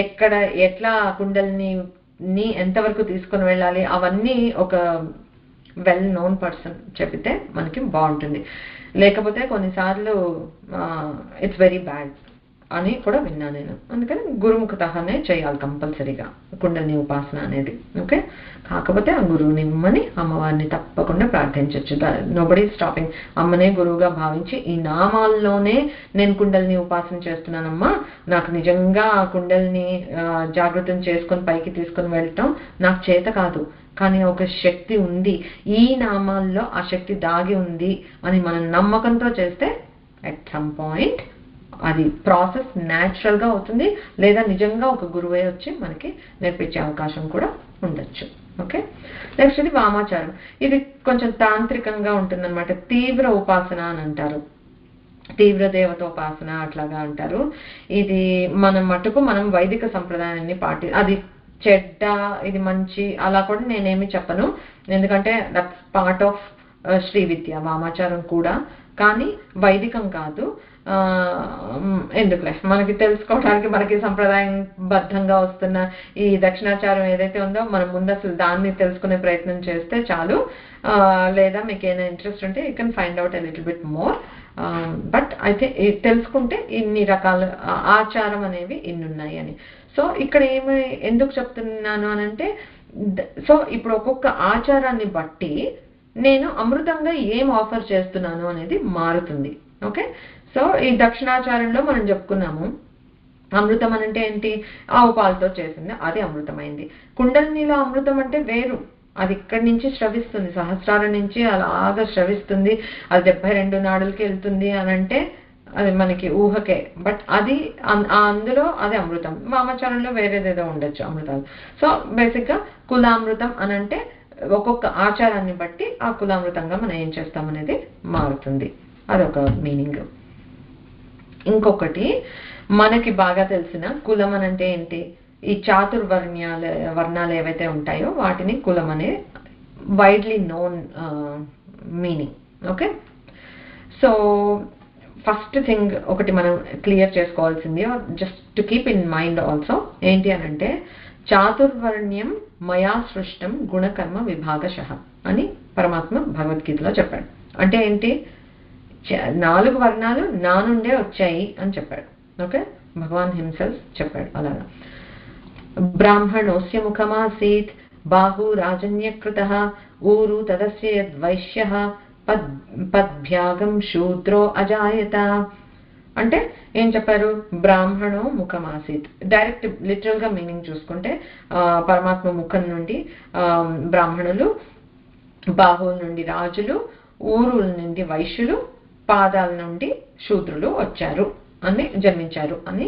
ఎక్కడ ఎట్లా కుండల్ని ఎంతవరకు తీసుకొని వెళ్ళాలి, అవన్నీ ఒక వెల్ నోన్ పర్సన్ చెబితే మనకి బాగుంటుంది. లేకపోతే కొన్నిసార్లు ఇట్స్ వెరీ బ్యాడ్ అని కూడా విన్నాను నేను. అందుకని గురుముఖతనే చేయాలి కంపల్సరీగా కుండలిని ఉపాసన అనేది. ఓకే, కాకపోతే ఆ గురువుని ఇమ్మని అమ్మవారిని తప్పకుండా ప్రార్థించవచ్చు. Nobody stopping. అమ్మనే గురువుగా భావించి ఈ నామాల్లోనే నేను కుండలిని ఉపాసన చేస్తున్నానమ్మా, నాకు నిజంగా ఆ కుండలిని జాగృతం చేసుకొని పైకి తీసుకొని వెళ్ళటం నాకు చేత కాదు, కానీ ఒక శక్తి ఉంది, ఈ నామాల్లో ఆ శక్తి దాగి ఉంది అని మనం నమ్మకంతో చేస్తే అట్ సమ్ పాయింట్ అది ప్రాసెస్ న్యాచురల్గా అవుతుంది, లేదా నిజంగా ఒక గురువే వచ్చి మనకి నేర్పించే అవకాశం కూడా ఉండొచ్చు. ఓకే, నెక్స్ట్ ఇది వామాచారం. ఇది కొంచెం తాంత్రికంగా ఉంటుందన్నమాట. తీవ్ర ఉపాసన అని అంటారు, తీవ్ర దేవతోపాసన అట్లాగా అంటారు. ఇది మనం మటుకు మనం వైదిక సంప్రదాయాన్ని అది చెడ్డ ఇది మంచి అలా కూడా నేనేమి చెప్పను, ఎందుకంటే దట్స్ పార్ట్ ఆఫ్ శ్రీ విద్య వామాచారం కూడా, కానీ వైదికం కాదు. ఎందుకులే, మనకి తెలుసుకోవడానికి మనకి సంప్రదాయబద్ధంగా వస్తున్న ఈ దక్షిణాచారం ఏదైతే ఉందో మనం ముందు అసలు దాన్ని తెలుసుకునే ప్రయత్నం చేస్తే చాలు. లేదా మీకు ఏమైనా ఇంట్రెస్ట్ ఉంటే you can find out a little bit more. But అయితే తెలుసుకుంటే ఇన్ని రకాల ఆచారం అనేవి ఇన్ని ఉన్నాయి అని. సో ఇక్కడ ఎందుకు చెప్తున్నాను అని అంటే, సో ఇప్పుడు ఒక్కొక్క ఆచారాన్ని బట్టి నేను అమృతంగా ఏం ఆఫర్ చేస్తున్నాను అనేది మారుతుంది. ఓకే, సో ఈ దక్షిణాచారంలో మనం చెప్పుకున్నాము అమృతం అని అంటే ఏంటి, ఆవు పాలతో చేసింది అది అమృతమైంది. కుండలినిలో అమృతం అంటే వేరు, అది ఇక్కడి నుంచి స్రవిస్తుంది, సహస్రాల నుంచి అలాగా స్రవిస్తుంది, అది 72 నాడులకి వెళ్తుంది అని అంటే అది మనకి ఊహకే, బట్ అది అందులో అది అమృతం. వామాచారంలో వేరేదేదో ఉండొచ్చు అమృతాలు. సో బేసిక్గా కులామృతం అని అంటే ఒక్కొక్క ఆచారాన్ని బట్టి ఆ కులామృతంగా మనం ఏం చేస్తామనేది మారుతుంది. అదొక మీనింగ్. ఇంకొకటి మనకి బాగా తెలిసిన కులం అని అంటే ఏంటి, ఈ వర్ణాలు ఏవైతే ఉంటాయో వాటిని కులం అనే widely known meaning. Okay, so first thing ఒకటి మనం క్లియర్ చేసుకోవాల్సింది, just to keep in mind also, ఏంటి అని అంటే చాతుర్వర్ణ్యం మయా సృష్టం గుణకర్మ విభాగశః అని పరమాత్మ భగవద్గీతలో చెప్పాడు. అంటే ఏంటి, 4 వర్ణాలు నా నుండే వచ్చాయి అని చెప్పాడు. ఓకే, భగవాన్ హిమ్సెల్ఫ్ చెప్పాడు అలాగా. బ్రాహ్మణోస్య ముఖమాసీత్ బాహు రాజన్యకృతః ఊరు తదస్య యద్వైశ్యః పద్భ్యాగం శూద్రో అజాయత. అంటే ఏం చెప్పారు, బ్రాహ్మణో ముఖమాసీత్, డైరెక్ట్ లిటరల్ గా మీనింగ్ చూసుకుంటే పరమాత్మ ముఖం నుండి బ్రాహ్మణులు, బాహువుల నుండి రాజులు, ఊరుల నుండి వైశ్యులు, పాదాల నుండి శూద్రులు వచ్చారు అని జన్మించారు అని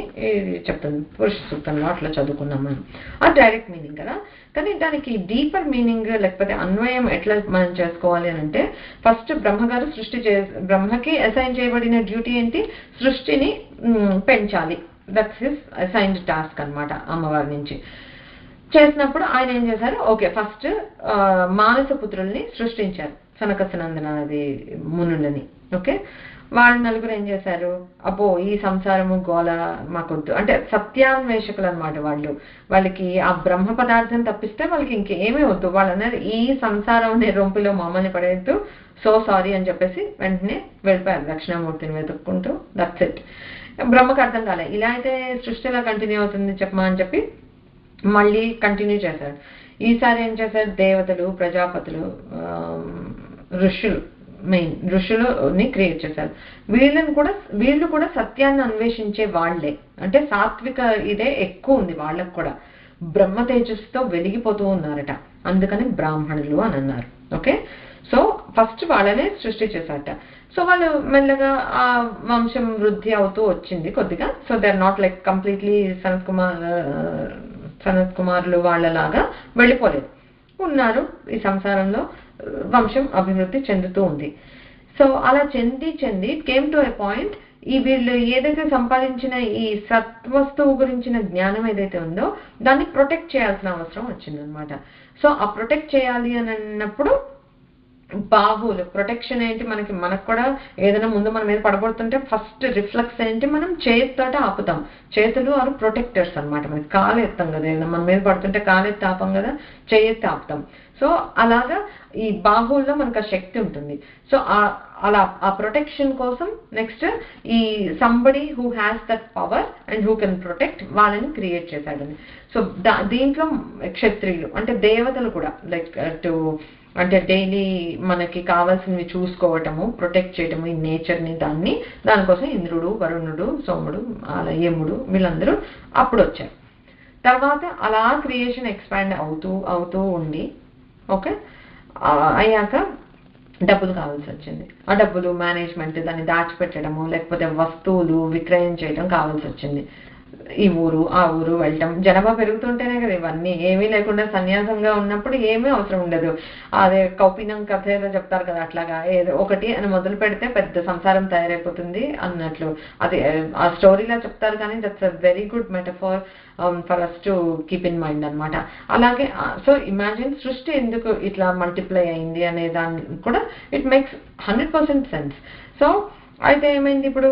చెప్తుంది పురుష సూక్తంలో. అట్లా చదువుకున్నాం మనం. అది డైరెక్ట్ మీనింగ్ కదా. కానీ దానికి డీపర్ మీనింగ్ లేకపోతే అన్వయం ఎట్లా మనం చేసుకోవాలి అని అంటే, ఫస్ట్ బ్రహ్మగారు బ్రహ్మకి అసైన్ చేయబడిన డ్యూటీ ఏంటి, సృష్టిని పెంచాలి. దట్స్ హిస్ అసైన్డ్ టాస్క్ అన్నమాట. అమ్మవారి నుంచి చేసినప్పుడు ఆయన ఏం చేశారు, ఓకే ఫస్ట్ మానస పుత్రుల్ని సృష్టించారు, సనక సనందనాది మునులని. ఓకే, వాళ్ళ నలుగురు ఏం చేశారు, అబ్బో ఈ సంసారము గోల మాకొద్దు అంటే సత్యాన్వేషకులు అనమాట వాళ్ళు. వాళ్ళకి ఆ బ్రహ్మ పదార్థం తప్పిస్తే వాళ్ళకి ఇంకేమీ వద్దు. వాళ్ళు అన్నారు ఈ సంసారం అనే రొంపిలో మమ్మల్ని పడేద్దు, సో సారీ అని చెప్పేసి వెంటనే వెళ్ళిపోయారు దక్షిణామూర్తిని వెతుక్కుంటూ. That's it. బ్రహ్మకు అర్థం కాలే, ఇలా అయితే సృష్టి ఎలా కంటిన్యూ అవుతుంది చెప్పమా అని చెప్పి మళ్ళీ కంటిన్యూ చేశాడు. ఈసారి ఏం చేశారు, దేవతలు, ప్రజాపతులు, ఋషులని క్రియేట్ చేశారు. వీళ్ళు కూడా సత్యాన్ని అన్వేషించే వాళ్లే. అంటే సాత్విక ఇదే ఎక్కువ ఉంది వాళ్ళకు కూడా, బ్రహ్మ తేజస్సుతో వెలిగిపోతూ ఉన్నారట, అందుకని బ్రాహ్మణులు అని అన్నారు. ఓకే, సో ఫస్ట్ వాళ్ళనే సృష్టి చేశారట. సో వాళ్ళు మెల్లగా ఆ వంశం వృద్ధి అవుతూ వచ్చింది కొద్దిగా. So they are not like completely సనత్ కుమారులు వాళ్ళలాగా వెళ్ళిపోలేదు, ఉన్నారు ఈ సంసారంలో, వంశం అభివృద్ధి చెందుతూ ఉంది. సో అలా చెంది కేమ్ టు ఎ పాయింట్, ఈ వీళ్ళు ఏదైతే సంపాదించిన ఈ సత్వస్తువు గురించిన జ్ఞానం ఏదైతే ఉందో దాన్ని ప్రొటెక్ట్ చేయాల్సిన అవసరం వచ్చిందనమాట. సో ఆ ప్రొటెక్ట్ చేయాలి అని అన్నప్పుడు బాహువులు ప్రొటెక్షన్ ఏంటి, మనకు కూడా ఏదైనా ముందు మన మీద పడబడుతుంటే ఫస్ట్ రిఫ్లెక్స్ ఏంటి, మనం చేతితోట ఆపుతాం. చేతులు ఆరు ప్రొటెక్టర్స్ అనమాట. మనకి కాలు ఎత్తాం కదా, ఏదైనా మన మీద పడుతుంటే కాలు ఎత్తి ఆపం కదా, చేయెత్తి ఆపుతాం. సో అలాగా ఈ బాహువుల్లో మనకు ఆ శక్తి ఉంటుంది. సో అలా ఆ ప్రొటెక్షన్ కోసం నెక్స్ట్ ఈ somebody who has that power and who can protect వాళ్ళని క్రియేట్ చేశాడని. సో దీంట్లో క్షత్రియులు అంటే దేవతలు కూడా లైక్ అంటే డైలీ మనకి కావాల్సినవి చూసుకోవటము, ప్రొటెక్ట్ చేయటము, ఈ నేచర్ని దానికోసం ఇంద్రుడు, వరుణుడు, సోముడు, అలా యముడు వీళ్ళందరూ అప్పుడు వచ్చారు. తర్వాత అలా క్రియేషన్ ఎక్స్పాండ్ అవుతూ ఉండి ఓకే అయ్యాక డబ్బులు కావాల్సి వచ్చింది. ఆ డబ్బులు మేనేజ్మెంట్, దాన్ని దాచిపెట్టడము, లేకపోతే వస్తువులు విక్రయం చేయడం కావాల్సి వచ్చింది. ఈ ఊరు ఆ ఊరు వెళ్ళటం, జనాభా పెరుగుతుంటేనే కదా ఇవన్నీ. ఏమీ లేకుండా సన్యాసంగా ఉన్నప్పుడు ఏమీ అవసరం ఉండదు. అదే కౌపీనం కథ ఏదో చెప్తారు కదా, అట్లాగా ఏదో ఒకటి అని మొదలు పెడితే పెద్ద సంసారం తయారైపోతుంది అన్నట్లు. అది ఆ స్టోరీలా చెప్తారు, కానీ that's a very good metaphor for us to keep in mind అనమాట. అలాగే సో ఇమాజిన్ సృష్టి ఎందుకు ఇట్లా మల్టిప్లై అయింది అనే దాన్ని కూడా ఇట్ మేక్స్ 100% సెన్స్. సో అయితే ఏమైంది, ఇప్పుడు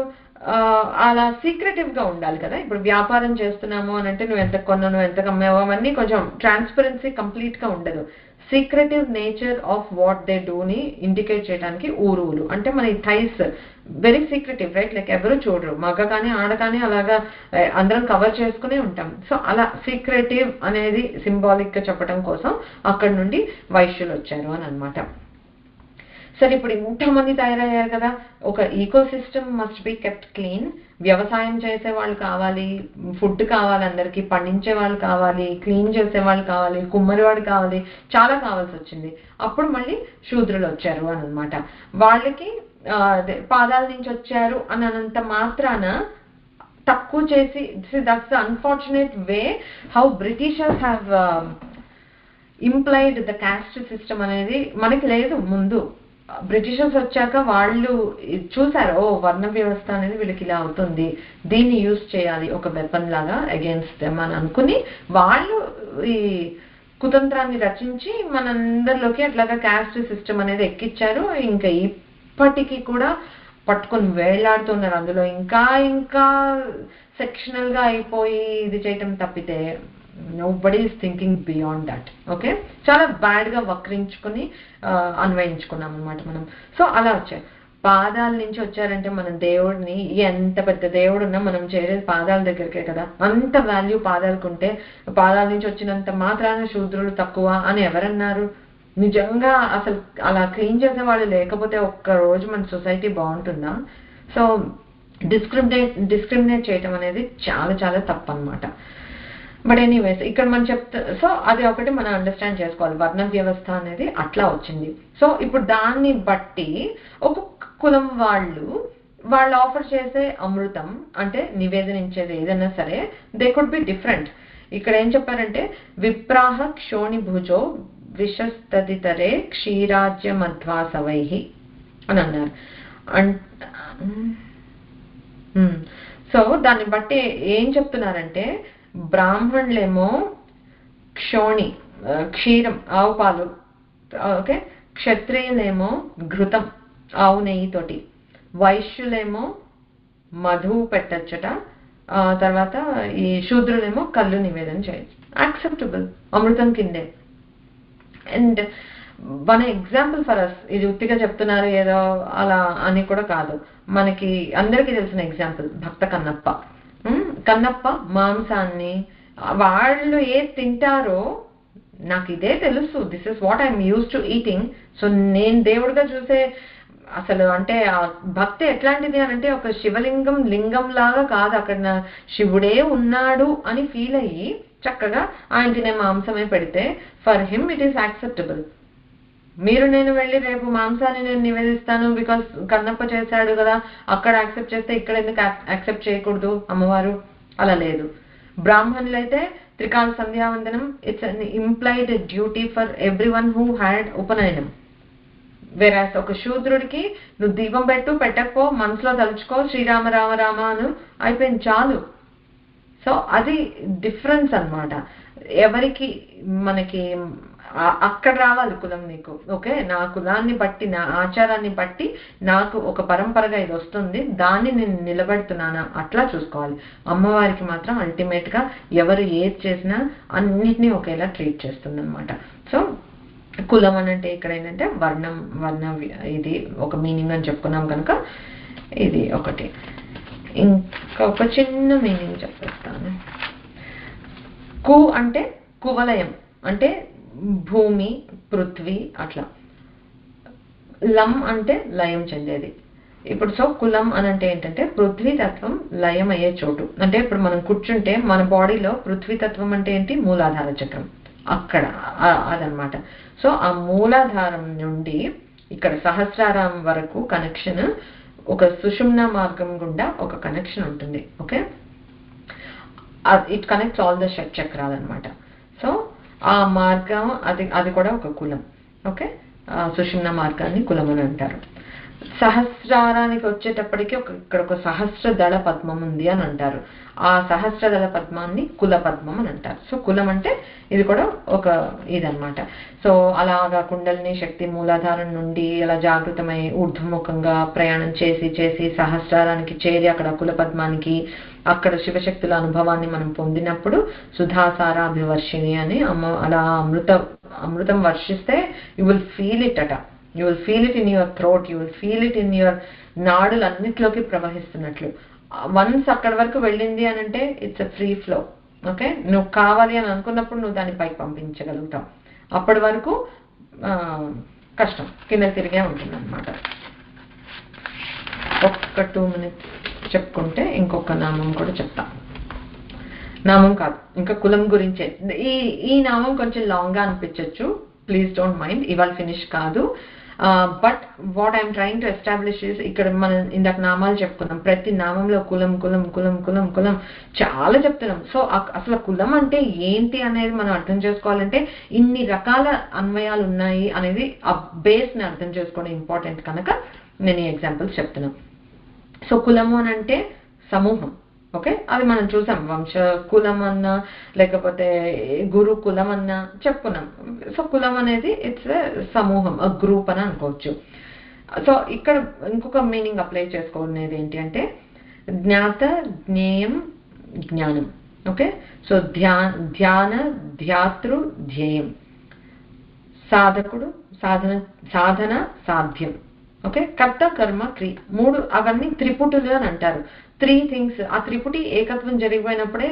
అలా సీక్రెటివ్ గా ఉండాలి కదా. ఇప్పుడు వ్యాపారం చేస్తున్నాము అని అంటే నువ్వు ఎంత కొన్నావు, నువ్వు ఎంత కమ్మావు, అవన్నీ కొంచెం ట్రాన్స్పరెన్సీ కంప్లీట్ గా ఉండదు. Secretive nature of what they డూని ఇండికేట్ చేయడానికి ఊరువులు అంటే మన thighs very secretive right, like ఎవరు చూడరు, మగ కానీ ఆడ కానీ అలాగా అందరం కవర్ చేసుకునే ఉంటాం. సో అలా సీక్రెటివ్ అనేది సింబాలిక్ గా చెప్పడం కోసం అక్కడ నుండి వైశ్యులు వచ్చారు అని అనమాట. సరే, ఇప్పుడు ఇంతమంది తయారయ్యారు కదా, ఒక ecosystem must be kept clean. వ్యవసాయం చేసే వాళ్ళు కావాలి, ఫుడ్ కావాలి, అందరికి పండించే వాళ్ళు కావాలి, క్లీన్ చేసే వాళ్ళు కావాలి, కుమ్మరివాడు కావాలి, చాలా కావాల్సి వచ్చింది. అప్పుడు మళ్ళీ శూద్రులు వచ్చారు అని అనమాట. వాళ్ళకి పాదాల నుంచి వచ్చారు అని అన్నంత మాత్రాన తక్కువ చేసి, that's the unfortunate way how Britishers have implied the cast system అనేది. మనకి లేదు ముందు, బ్రిటిషర్స్ వచ్చాక వాళ్ళు చూసారు, ఓ వర్ణ వ్యవస్థ అనేది వీళ్ళకి ఇలా అవుతుంది, దీన్ని యూజ్ చేయాలి ఒక వెపన్ లాగా అగేన్స్ట్ దెమ్ అని అనుకుని వాళ్ళు ఈ కుతంత్రాన్ని రచించి మనందరిలోకి అట్లాగా క్యాస్ట్ సిస్టమ్ అనేది ఎక్కిచ్చారు. ఇంకా ఇప్పటికీ కూడా పట్టుకొని వేళ్లాడుతున్నారు అందులో. ఇంకా ఇంకా సెక్షనల్ గా అయిపోయి ఇది చేయటం తప్పితే nobody is thinking beyond that. Okay, చాలా బ్యాడ్ గా వక్రించుకుని అన్వయించుకున్నాం అనమాట మనం. సో అలా వచ్చాయి. పాదాల నుంచి వచ్చారంటే మనం దేవుడిని, ఎంత పెద్ద దేవుడు ఉన్నా మనం చేరేది పాదాల దగ్గరికే కదా. అంత వాల్యూ పాదాలకుంటే పాదాల నుంచి వచ్చినంత మాత్రాన శూద్రులు తక్కువ అని ఎవరన్నారు? నిజంగా అసలు అలా క్లీన్ చేసే వాళ్ళు లేకపోతే ఒక్క రోజు మన సొసైటీ బాగుంటుందా? సో డిస్క్రిమినేట్ చేయటం అనేది చాలా చాలా తప్పు అనమాట. బట్ ఎనీవేస్ ఇక్కడ మనం సో అది ఒకటి మనం అండర్స్టాండ్ చేసుకోవాలి, వర్ణ వ్యవస్థ అనేది అట్లా వచ్చింది. సో ఇప్పుడు దాన్ని బట్టి ఒక్కొక్క కులం వాళ్ళు ఆఫర్ చేసే అమృతం అంటే నివేదనించేది ఏదైనా సరే దే కుడ్ బి డిఫరెంట్. ఇక్కడ ఏం చెప్పారంటే విప్రాహ క్షోణి భుజో విషస్తదితరే క్షీరాజ్య మధ్వాసవైహి అని అన్నారు. సో దాన్ని బట్టి ఏం చెప్తున్నారంటే బ్రాహ్మణులేమో క్షీరం ఆవు పాలు, ఓకే, క్షత్రియులేమో ఘృతం ఆవు నెయ్యితోటి, వైశ్యులేమో మధువు పెట్టచ్చట, తర్వాత ఈ శూద్రులేమో కళ్ళు నివేదన చేయొచ్చు. యాక్సెప్టబుల్, అమృతం కిందే. And one example for us, ఇది ఉత్తిగా చెప్తున్నారు ఏదో అలా అని కూడా కాదు, మనకి అందరికీ తెలిసిన ఎగ్జాంపుల్ భక్త కన్నప్ప. కన్నప్ప మాంసాన్ని వాళ్ళు ఏది తింటారో నాకు ఇదే తెలుసు, this is what I'm use to eating. So నేను దేవుడిగా చూసే అసలు అంటే ఆ భక్తి ఎట్లాంటిది అని అంటే ఒక శివలింగం లింగం లాగా కాదు, అక్కడ శివుడే ఉన్నాడు అని ఫీల్ అయ్యి చక్కగా ఆయన తినే మాంసమే పెడితే for him it is acceptable. మీరు నేను వెళ్ళి రేపు మాంసాన్ని నేను నివేదిస్తాను బికాస్ కన్నప్ప చేశాడు కదా, అక్కడ యాక్సెప్ట్ చేస్తే ఇక్కడ ఎందుకు యాక్సెప్ట్ చేయకూడదు అమ్మవారు? అలా లేదు. బ్రాహ్మణులు అయితే త్రికాల సంధ్యావందనం, it's an implied duty for every one who had ఉపనయనం. వేరాస్ ఒక శూద్రుడికి నువ్వు దీపం పెట్టకపో, మనసులో తలుచుకో శ్రీరామ రామ రామ అను, అయిపోయింది చాలు. సో అది డిఫరెన్స్ అన్నమాట. ఎవరికి మనకి అక్కడ రావాలి కులం నీకు, ఓకే, నా కులాన్ని బట్టి నా ఆచారాన్ని బట్టి నాకు ఒక పరంపరగా ఇది వస్తుంది, దాన్ని నేను నిలబెడుతున్నానా అట్లా చూసుకోవాలి. అమ్మవారికి మాత్రం అల్టిమేట్ గా ఎవరు ఏది చేసినా అన్నిటినీ ఒకేలా ట్రీట్ చేస్తుంది అనమాట. సో కులం అనంటే ఇక్కడ ఏంటంటే వర్ణ ఇది ఒక మీనింగ్ అని చెప్పుకున్నాం కనుక ఇది ఒకటి. ఇంకొక చిన్న మీనింగ్ చెప్పేస్తాను. కు అంటే కువలయం అంటే భూమి పృథ్వీ అట్లా. లం అంటే లయం చెందేది. ఇప్పుడు సో కులం అని అంటే ఏంటంటే పృథ్వీతత్వం లయం అయ్యే చోటు. అంటే ఇప్పుడు మనం కూర్చుంటే మన బాడీలో పృథ్వీతత్వం అంటే ఏంటి? మూలాధార చక్రం, అక్కడ అదనమాట. సో ఆ మూలాధారం నుండి ఇక్కడ సహస్రారం వరకు కనెక్షన్, ఒక సుషుమ్న మార్గం గుండా ఒక కనెక్షన్ ఉంటుంది. Okay, it connects all the shut చక్రాలు అనమాట. సో ఆ మార్గం అది కూడా ఒక కులం. ఓకే, సుషుమ్న మార్గాన్ని కులం అని అంటారు. సహస్రారానికి వచ్చేటప్పటికి ఇక్కడ ఒక సహస్ర దళ పద్మం ఉంది అని అంటారు. ఆ సహస్ర దళ పద్మాన్ని కుల పద్మం అని అంటారు. సో కులం అంటే ఇది కూడా ఒక ఇదనమాట. సో అలాగా కుండలిని శక్తి మూలాధారం నుండి అలా జాగృతమై ఊర్ధ్వముఖంగా ప్రయాణం చేసి సహస్రారానికి చేరి అక్కడ కుల పద్మానికి, అక్కడ శివశక్తుల అనుభవాన్ని మనం పొందినప్పుడు సుధాసారాభివర్షిణి అని అలా అమృతం వర్షిస్తే యు విల్ ఫీల్ ఇట్ అట. You will feel it in your throat, you will feel it in your నాడులు అన్నిట్లోకి ప్రవహిస్తున్నట్లు. వన్స్ అక్కడి వరకు వెళ్ళింది అని అంటే it's a free flow. Okay, నువ్వు కావాలి అని అనుకున్నప్పుడు నువ్వు దాన్ని పైకి పంపించగలుగుతావు. అప్పటి వరకు కష్టం, కింద తిరిగే ఉంటుంది అనమాట. ఒక్క 2 minutes చెప్పుకుంటే ఇంకొక నామం కూడా చెప్తా. నామం కాదు, ఇంకా కులం గురించే. ఈ నామం కొంచెం లాంగ్ గా అనిపించవచ్చు, ప్లీజ్ డోంట్ మైండ్, ఇవాళ ఫినిష్ కాదు. But what I'm trying to establish is, ఇక్కడ మనం ఇందాక నామాలు చెప్పుకున్నాం, ప్రతి నామంలో కులం కులం కులం కులం కులం చాలా చెప్తున్నాం. సో అసలు కులం అంటే ఏంటి అనేది మనం అర్థం చేసుకోవాలంటే ఇన్ని రకాల అన్వయాలు ఉన్నాయి అనేది ఆ బేస్ ని అర్థం చేసుకోవడం ఇంపార్టెంట్ కనుక నేను ఈ ఎగ్జాంపుల్స్ చెప్తున్నాను. సో కులము అని అంటే సమూహం. ఓకే, అది మనం చూసాం, వంశ కులం అన్నా లేకపోతే గురు కులం అన్నా చెప్పుకున్నాం. సో కులం అనేది ఇట్స్ సమూహం, గ్రూప్ అని అనుకోవచ్చు. సో ఇక్కడ ఇంకొక మీనింగ్ అప్లై చేసుకోనేది ఏంటి అంటే జ్ఞాత, జ్ఞేయం, జ్ఞానం. ఓకే, సో ధ్యాన, ధ్యాతృ, ధ్యేయం, సాధకుడు, సాధన, సాధ్యం. ఓకే, కర్త, కర్మ, క్రియ, మూడు అవన్నీ త్రిపుటులు అని అంటారు. 3 థింగ్స్. ఆ త్రిపుటి ఏకత్వం జరిగిపోయినప్పుడే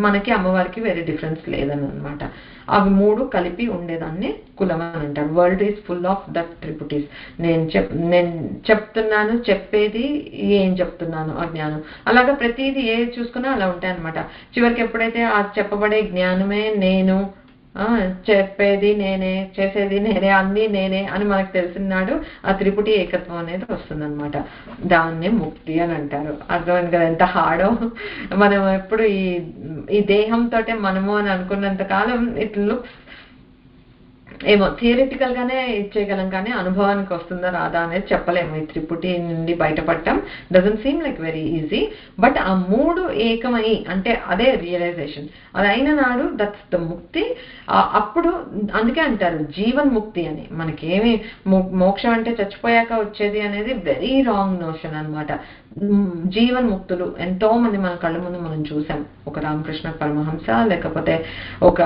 మనకి అమ్మవారికి వేరే డిఫరెన్స్ లేదని అనమాట. అవి 3 కలిపి ఉండేదాన్ని కులం అని అంటారు. World is full of that త్రిపుటీస్. నేను చెప్తున్నాను, చెప్పేది ఏం చెప్తున్నాను అజ్ఞానం. అలాగా ప్రతిదీ ఏది చూసుకున్నా అలా ఉంటాయి అనమాట. చివరికి ఎప్పుడైతే ఆ చెప్పబడే జ్ఞానమే నేను, చెప్పేది నేనే, చేసేది నేనే, అన్నీ నేనే అని మనకు తెలిసినాడు ఆ త్రిపుటి ఏకత్వం అనేది వస్తుందన్నమాట. దాన్నే ముక్తి అని అంటారు. అర్థమైంది కదా ఎంత హార్డో. మనం ఎప్పుడు ఈ దేహంతో మనము అని అనుకున్నంత కాలం ఇట్ లుక్స్ ఏమో థియరిటికల్ గానే ఇచ్చేయగలం, కానీ అనుభవానికి వస్తుందా రాదా అనేది చెప్పలేము. ఈ త్రిపుటి నుండి బయటపడటం doesn't seem like very easy. But ఆ 3 ఏకమై అంటే అదే రియలైజేషన్. అది అయిన నాడు దట్స్ ద ముక్తి. అప్పుడు అందుకే అంటారు జీవన్ ముక్తి అని. మనకేమి మోక్షం అంటే చచ్చిపోయాక వచ్చేది అనేది వెరీ రాంగ్ నోషన్ అనమాట. జీవన్ ముక్తులు ఎంతో మంది మన కళ్ళ ముందు మనం చూసాం. ఒక రామకృష్ణ పరమహంస, లేకపోతే ఒక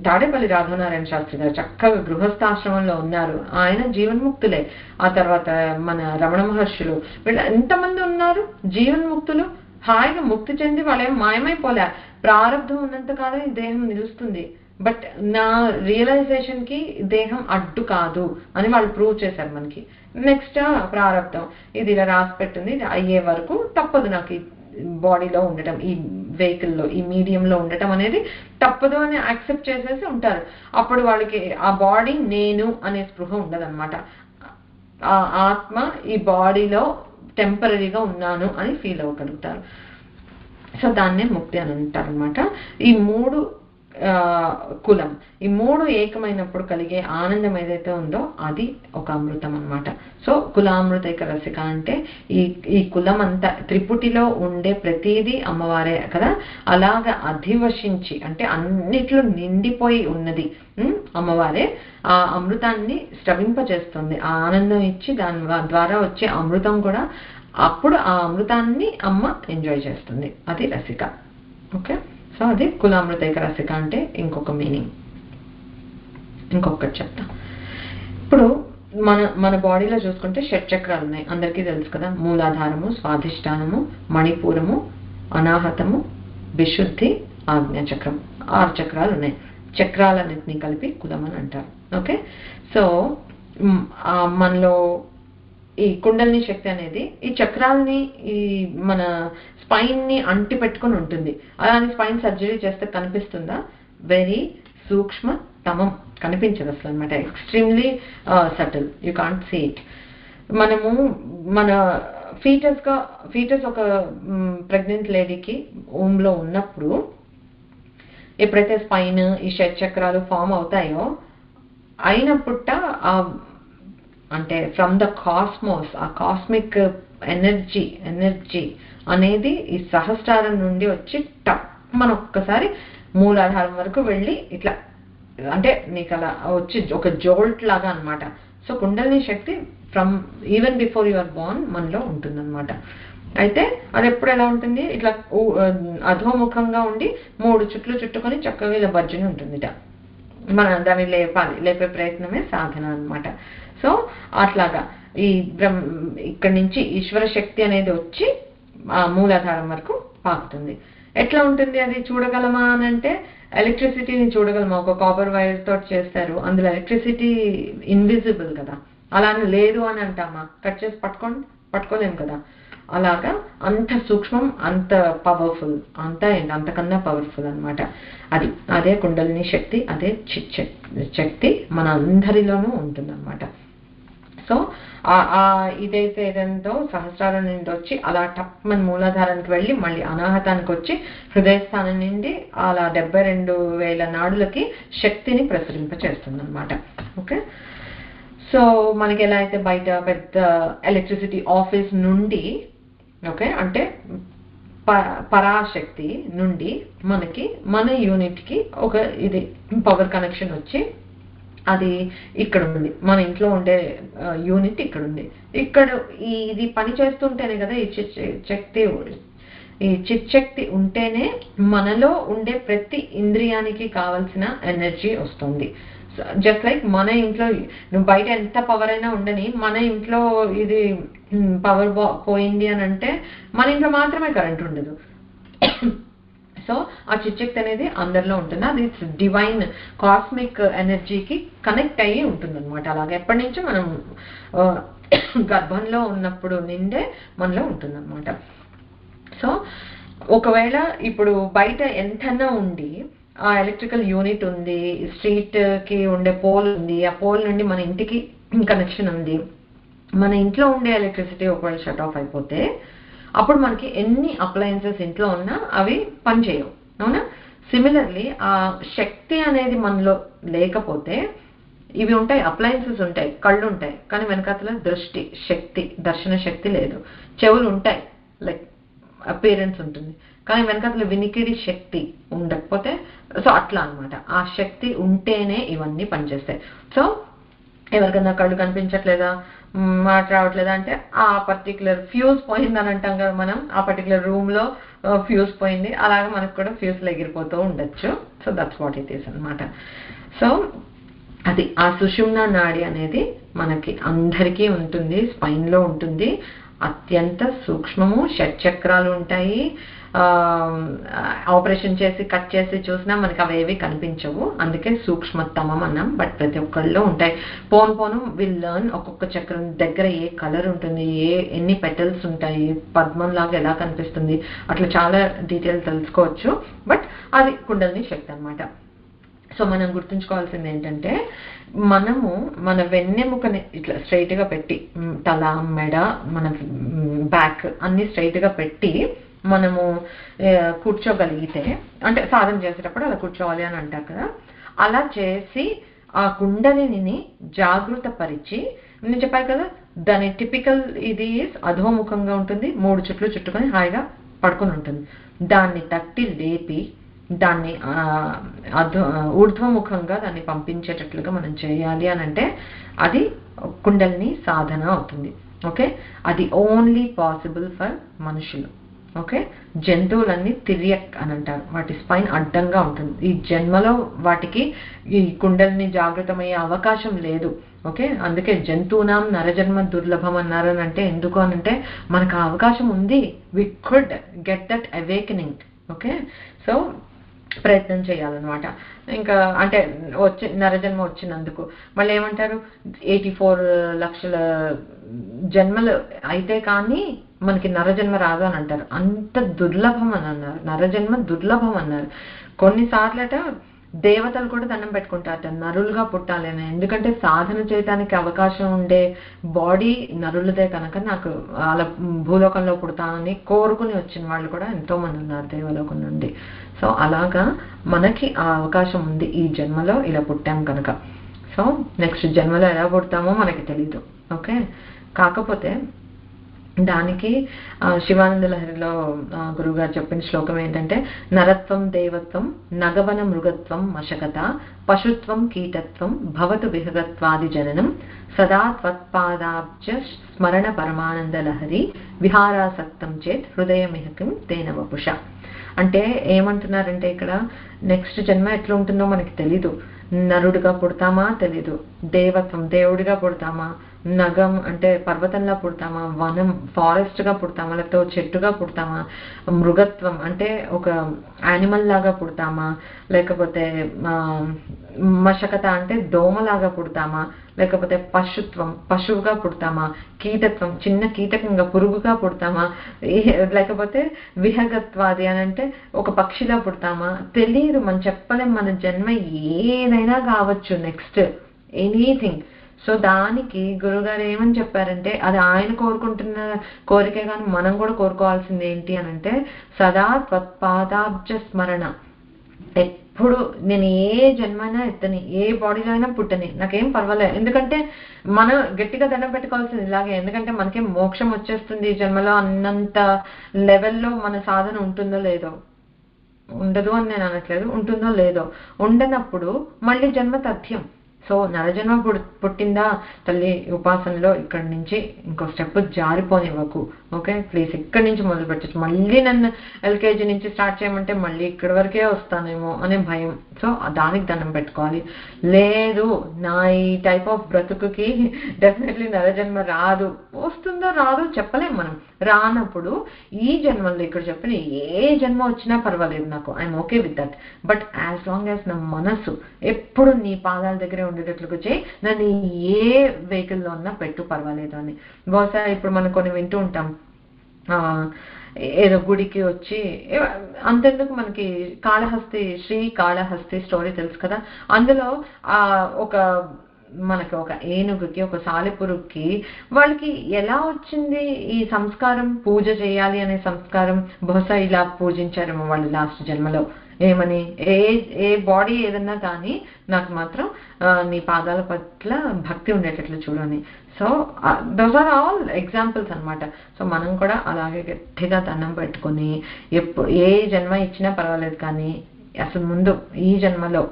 తాడేపల్లి రాఘవనారాయణ శాస్త్రి గారు చక్కగా గృహస్థాశ్రమంలో ఉన్నారు, ఆయన జీవన్ముక్తులే. ఆ తర్వాత మన రమణ మహర్షులు, వీళ్ళు ఎంతమంది ఉన్నారు జీవన్ముక్తులు. హాయిగా ముక్తి చెంది వాళ్ళేం మాయమైపోలే. ప్రారంధం ఉన్నంత కాలం ఈ దేహం నిలుస్తుంది, బట్ నా రియలైజేషన్ కి దేహం అడ్డు కాదు అని వాళ్ళు ప్రూవ్ చేశారు మనకి. నెక్స్ట్ ప్రారంధం, ఇది ఇలా రాసి పెట్టింది, ఇది అయ్యే వరకు తప్పదు నాకు బాడీలో ఉండటం, ఈ వెహికల్లో, ఈ మీడియంలో ఉండటం అనేది తప్పదు అని యాక్సెప్ట్ చేసేసి ఉంటారు. అప్పుడు వాళ్ళకి ఆ బాడీ నేను అనే స్పృహ ఉండదన్నమాట. ఆ ఆత్మ ఈ బాడీలో టెంపరీగా ఉన్నాను అని ఫీల్ అవ్వగలుగుతారు. సో దాన్నే ముక్తి అని అంటారు అనమాట. ఈ 3 కులం, ఈ 3 ఏకమైనప్పుడు కలిగే ఆనందం ఏదైతే ఉందో అది ఒక అమృతం అనమాట. సో కులామృతైక రసిక అంటే ఈ కులం అంతా త్రిపుటిలో ఉండే ప్రతిదీ అమ్మవారే కదా. అలాగా అధివశించి అంటే అన్నిట్లో నిండిపోయి ఉన్నది అమ్మవారే. ఆ అమృతాన్ని స్రవింపజేస్తుంది, ఆ ఆనందం ఇచ్చి దాని ద్వారా వచ్చే అమృతం కూడా అప్పుడు ఆ అమృతాన్ని అమ్మ ఎంజాయ్ చేస్తుంది. అది రసిక. ఓకే, సో అది కులామృతైక రసిక అంటే ఇంకొక మీనింగ్. ఇంకొకటి చెప్తా. ఇప్పుడు మన బాడీలో చూసుకుంటే షట్చక్రాలు ఉన్నాయి, అందరికీ తెలుసు కదా. మూలాధారము, స్వాధిష్టానము, మణిపూరము, అనాహతము, విశుద్ధి, ఆజ్ఞాచక్రం, 6 చక్రాలు ఉన్నాయి. చక్రాలన్నింటినీ కలిపి కులం అని అంటారు. ఓకే, సో మనలో ఈ కుండలిని శక్తి అనేది ఈ చక్రాలని ఈ మన స్పైన్ ని అంటి పెట్టుకుని ఉంటుంది. అలానే స్పైన్ సర్జరీ చేస్తే కనిపిస్తుందా? వెరీ సూక్ష్మ తమం, కనిపించదు అసలు అనమాట. Extremely subtle, you can't see it. మనము మన ఫీటస్ ఒక ప్రెగ్నెంట్ లేడీకి లో ఉన్నప్పుడు ఎప్పుడైతే స్పైన్ ఈ షట్చక్రాలు ఫామ్ అవుతాయో అయినప్పుట అంటే ఫ్రమ్ ద కాస్మోస్, ఆ కాస్మిక్ ఎనర్జీ అనేది ఈ సహస్రారం నుండి వచ్చి మన ఒక్కసారి మూలాధారం వరకు వెళ్ళి ఇట్లా అంటే నీకు అలా వచ్చి ఒక జోల్ట్ లాగా అనమాట. So kundalini Shakti from even before your Born మనలో ఉంటుందన్నమాట. అయితే అది ఎప్పుడు ఎలా ఉంటుంది, ఇట్లా అధోముఖంగా ఉండి 3 చుట్లు చుట్టుకొని చక్కగా ఇలా బజ్జుని ఉంటుందిట. మన దాన్ని లేపే ప్రయత్నమే సాధన అనమాట. సో అట్లాగా ఈ ఇక్కడి నుంచి ఈశ్వర శక్తి అనేది వచ్చి ఆ మూలాధారం వరకు పాకుతుంది. ఎట్లా ఉంటుంది అది చూడగలమా అని అంటే ఎలక్ట్రిసిటీని చూడగలమా? ఒక కాపర్ వైర్ తోటి చేస్తారు, అందులో ఎలక్ట్రిసిటీ ఇన్విజిబుల్ కదా. అలానే లేదు అని అంటామా? కట్ చేసి పట్టుకోలేము కదా. అలాగా అంత సూక్ష్మం, అంత పవర్ఫుల్, అంతకన్నా పవర్ఫుల్ అనమాట. అదే కుండలిని శక్తి, అదే చిత్ శక్తి మన అందరిలోనూ ఉంటుందన్నమాట. సో ఇదైతే ఏదంతో సహస్రారం నుండి వచ్చి అలా టప్మన్ మూలాధారానికి వెళ్ళి మళ్ళీ అనాహతానికి వచ్చి హృదయస్థానం నుండి అలా 72,000 నాడులకి శక్తిని ప్రసరింప చేస్తుంది అనమాట. ఓకే, సో మనకి ఎలా అయితే బయట పెద్ద ఎలక్ట్రిసిటీ ఆఫీస్ నుండి, ఓకే, అంటే పరాశక్తి నుండి మనకి మన యూనిట్కి ఒక ఇది పవర్ కనెక్షన్ వచ్చి అది ఇక్కడ ఉంది, మన ఇంట్లో ఉండే యూనిట్ ఇక్కడ ఉంది. ఇక్కడ ఇది పని చేస్తుంటేనే కదా ఈ చిచ్చక్తి ఉంటేనే మనలో ఉండే ప్రతి ఇంద్రియానికి కావాల్సిన ఎనర్జీ వస్తుంది. జస్ట్ లైక్ మన ఇంట్లో నువ్వు బయట ఎంత పవర్ అయినా ఉండని, మన ఇంట్లో ఇది పవర్ పోయింది అని అంటే మన ఇంట్లో మాత్రమే కరెంట్ ఉండదు. సో ఆ చిచ్చక్తి అనేది అందరిలో ఉంటుంది. అది డివైన్ కాస్మిక్ ఎనర్జీకి కనెక్ట్ అయ్యి ఉంటుంది అనమాట. అలాగే ఎప్పటి నుంచో మనం గర్భంలో ఉన్నప్పుడు నిండే మనలో ఉంటుంది అనమాట. సో ఒకవేళ ఇప్పుడు బయట ఎంతన్నా ఉండి ఆ ఎలక్ట్రికల్ యూనిట్ ఉంది, స్ట్రీట్ కి ఉండే పోల్ ఉంది, ఆ పోల్ నుండి మన ఇంటికి కనెక్షన్ ఉంది, మన ఇంట్లో ఉండే ఎలక్ట్రిసిటీ ఒకవేళ షట్ ఆఫ్ అయిపోతే అప్పుడు మనకి ఎన్ని అప్లయన్సెస్ ఇంట్లో ఉన్నా అవి పనిచేయవు, అవునా? సిమిలర్లీ ఆ శక్తి అనేది మనలో లేకపోతే ఇవి ఉంటాయి, అప్లయన్సెస్ ఉంటాయి, కళ్ళు ఉంటాయి, కానీ వెనకాతల దృష్టి శక్తి, దర్శన శక్తి లేదు. చెవులు ఉంటాయి, లైక్ అపీరెన్స్ ఉంటుంది, కానీ వెనకాతల వినికిడి శక్తి ఉండకపోతే, సో అట్లా అనమాట. ఆ శక్తి ఉంటేనే ఇవన్నీ పనిచేస్తాయి. సో ఎవరికైనా కళ్ళు కనిపించట్లేదా, మాట రావట్లేదా అంటే ఆ పర్టికులర్ ఫ్యూజ్ పోయిందని అంటాం కదా మనం, ఆ పర్టికులర్ రూమ్ లో ఫ్యూజ్ పోయింది, అలాగే మనకు కూడా ఫ్యూజ్లు ఎగిరిపోతూ ఉండొచ్చు. So that's what it is అనమాట. సో అది ఆ సుషుమ్నా నాడి అనేది మనకి అందరికీ ఉంటుంది, స్పైన్ లో ఉంటుంది, అత్యంత సూక్ష్మము, షట్చక్రాలు ఉంటాయి. ఆపరేషన్ చేసి కట్ చేసి చూసినా మనకి అవేవి కనిపించవు, అందుకే సూక్ష్మతమం అన్నాం. బట్ ప్రతి ఒక్కళ్ళలో ఉంటాయి. పోను విల్ లర్న్ ఒక్కొక్క చక్రం దగ్గర ఏ కలర్ ఉంటుంది, ఎన్ని పెటల్స్ ఉంటాయి, పద్మం లాగా ఎలా కనిపిస్తుంది, అట్లా చాలా డీటెయిల్ తెలుసుకోవచ్చు. బట్ అది కుండలిని శక్తి అనమాట. సో మనం గుర్తుంచుకోవాల్సింది ఏంటంటే, మనము మన వెన్నెముకని ఇట్లా స్ట్రైట్ గా పెట్టి, తల, మెడ, మన బ్యాక్ అన్ని స్ట్రైట్ గా పెట్టి మనము కూర్చోగలిగితే, అంటే సాధన చేసేటప్పుడు అలా కూర్చోవాలి అని అంటారు కదా, అలా చేసి ఆ కుండలిని జాగృత పరిచి, నేను చెప్పాను కదా దాని టిపికల్ ఇది అధోముఖంగా ఉంటుంది, 3 చుట్లు చుట్టుకొని హాయిగా పడుకొని ఉంటుంది. దాన్ని తట్టి లేపి దాన్ని ఊర్ధ్వముఖంగా దాన్ని పంపించేటట్లుగా మనం చేయాలి అని అంటే అది కుండలిని సాధన అవుతుంది. ఓకే, అది ఓన్లీ పాసిబుల్ ఫర్ మనుషులు. ఓకే, జంతువులన్నీ తిరియక్ అని అంటారు, వాటి స్పైన్ అడ్డంగా ఉంటుంది. ఈ జన్మలో వాటికి ఈ కుండలిని జాగృతమయ్యే అవకాశం లేదు. ఓకే, అందుకే జంతువునాం నరజన్మ దుర్లభం అన్నారు అని అంటే ఎందుకు అని అంటే మనకు ఆ అవకాశం ఉంది, we could get that awakening. Okay, so ప్రయత్నం చేయాలన్నమాట. ఇంకా అంటే నరజన్మ వచ్చినందుకు మళ్ళీ ఏమంటారు, 84 లక్షల జన్మలు అయితే కానీ మనకి నరజన్మ రాదు అని అంటారు. అంత దుర్లభం అని అన్నారు, నరజన్మ దుర్లభం అన్నారు. కొన్నిసార్లట దేవతలు కూడా దండం పెట్టుకుంటారట నరులుగా పుట్టాలి అని, ఎందుకంటే సాధన చేయడానికి అవకాశం ఉండే బాడీ నరులదే కనుక నాకు అలా భూలోకంలో పుడతానని కోరుకుని వచ్చిన వాళ్ళు కూడా ఎంతో మంది ఉన్నారు దేవలోకం నుండి. సో అలాగా మనకి ఆ అవకాశం ఉంది ఈ జన్మలో ఇలా పుట్టాం కనుక. సో నెక్స్ట్ జన్మలో ఎలా పుడతామో మనకి తెలీదు. ఓకే, కాకపోతే దానికి శివానంద లహరిలో గురువుగారు చెప్పిన శ్లోకం ఏంటంటే, నరత్వం దేవత్వం నగవన మృగత్వం మశకత పశుత్వం కీటత్వం భవతు విహగత్వాది జననం సదా త్వత్పాదాబ్జ స్మరణ పరమానంద లహరి విహారాసక్తం చేత్ హృదయమిహకిం తేన వపుష. అంటే ఏమంటున్నారంటే ఇక్కడ నెక్స్ట్ జన్మ ఎట్లా ఉంటుందో మనకి తెలీదు. నరుడిగా పుడతామా తెలీదు, దేవత్వం దేవుడిగా పుడతామా, నగం అంటే పర్వతంలా పుడతామా, వనం ఫారెస్ట్ గా పుడతామా, లేకపోతే చెట్టుగా పుడతామా, మృగత్వం అంటే ఒక యానిమల్ లాగా పుడతామా, లేకపోతే మశకత అంటే దోమలాగా పుడతామా, లేకపోతే పశుత్వం పశువుగా పుడతామా, కీటత్వం చిన్న కీటకంగా పురుగుగా పుడతామా, లేకపోతే విహగత్వాది అని అంటే ఒక పక్షిలా పుడతామా తెలియదు. మనం చెప్పలేం, మన జన్మ ఏదైనా కావచ్చు, నెక్స్ట్ ఎనీథింగ్. సో దానికి గురుగారు ఏమని చెప్పారంటే, అది ఆయన కోరుకుంటున్న కోరికే కానీ మనం కూడా కోరుకోవాల్సింది ఏంటి అని అంటే, సదా త్వత్పాదాబ్జ స్మరణ. ఎప్పుడు నేను ఏ జన్మైనా ఎత్తని, ఏ బాడీలో అయినా పుట్టని, నాకేం పర్వాలేదు. ఎందుకంటే మనం గట్టిగా దండం పెట్టుకోవాల్సింది ఇలాగే. ఎందుకంటే మనకేం మోక్షం వచ్చేస్తుంది ఈ జన్మలో అన్నంత లెవెల్లో మన సాధన ఉంటుందో లేదో, ఉండదు అని నేను అనట్లేదు, ఉంటుందో లేదో. ఉండనప్పుడు మళ్ళీ జన్మ తథ్యం. సో నరజన్మ పుట్టిందా తల్లి ఉపాసనలో, ఇక్కడి నుంచి ఇంకో స్టెప్ జారిపోనివ్వకు. ఓకే, ప్లీజ్ ఇక్కడి నుంచి మొదలు పెట్టచ్చు. మళ్ళీ నన్ను ఎల్కేజీ నుంచి స్టార్ట్ చేయమంటే మళ్ళీ ఇక్కడి వరకే వస్తానేమో అనే భయం. సో దానికి దండం పెట్టుకోవాలి. లేదు, నా ఈ టైప్ ఆఫ్ బ్రతుకుకి డెఫినెట్లీ నరజన్మ రాదు. వస్తుందో రాదో చెప్పలేం మనం. రానప్పుడు ఈ జన్మల్లో ఇక్కడ చెప్పిన ఏ జన్మ వచ్చినా పర్వాలేదు, నాకు I'm okay with that. But as long as నా మనసు ఎప్పుడు నీ పాదాల దగ్గరే ఉండేటట్లుగా చేయి. నన్ను ఏ వెహికల్లో ఉన్నా పెట్టు, పర్వాలేదు అని. బహుశా ఇప్పుడు మనం కొన్ని వింటూ ఉంటాం, ఏదో గుడికి వచ్చి, అంతెందుకు మనకి కాళహస్తి, శ్రీ కాళహస్తి స్టోరీ తెలుసు కదా. అందులో మనకి ఒక ఏనుగుకి, ఒక సాలెపురుగుకి, వాళ్ళకి ఎలా వచ్చింది ఈ సంస్కారం, పూజ చేయాలి అనే సంస్కారం? బహుశా ఇలా పూజించారేమో వాళ్ళు లాస్ట్ జన్మలో. ఏమని, ఏ బాడీ ఏదన్నా కానీ నాకు మాత్రం నీ పాదాల పట్ల భక్తి ఉండేటట్లు చూడని. So those are all examples అనమాట. సో మనం కూడా అలాగే గట్టిగా దండం పెట్టుకొని, ఎప్పుడు ఏ జన్మ ఇచ్చినా పర్వాలేదు కానీ అసలు ముందు ఈ జన్మలో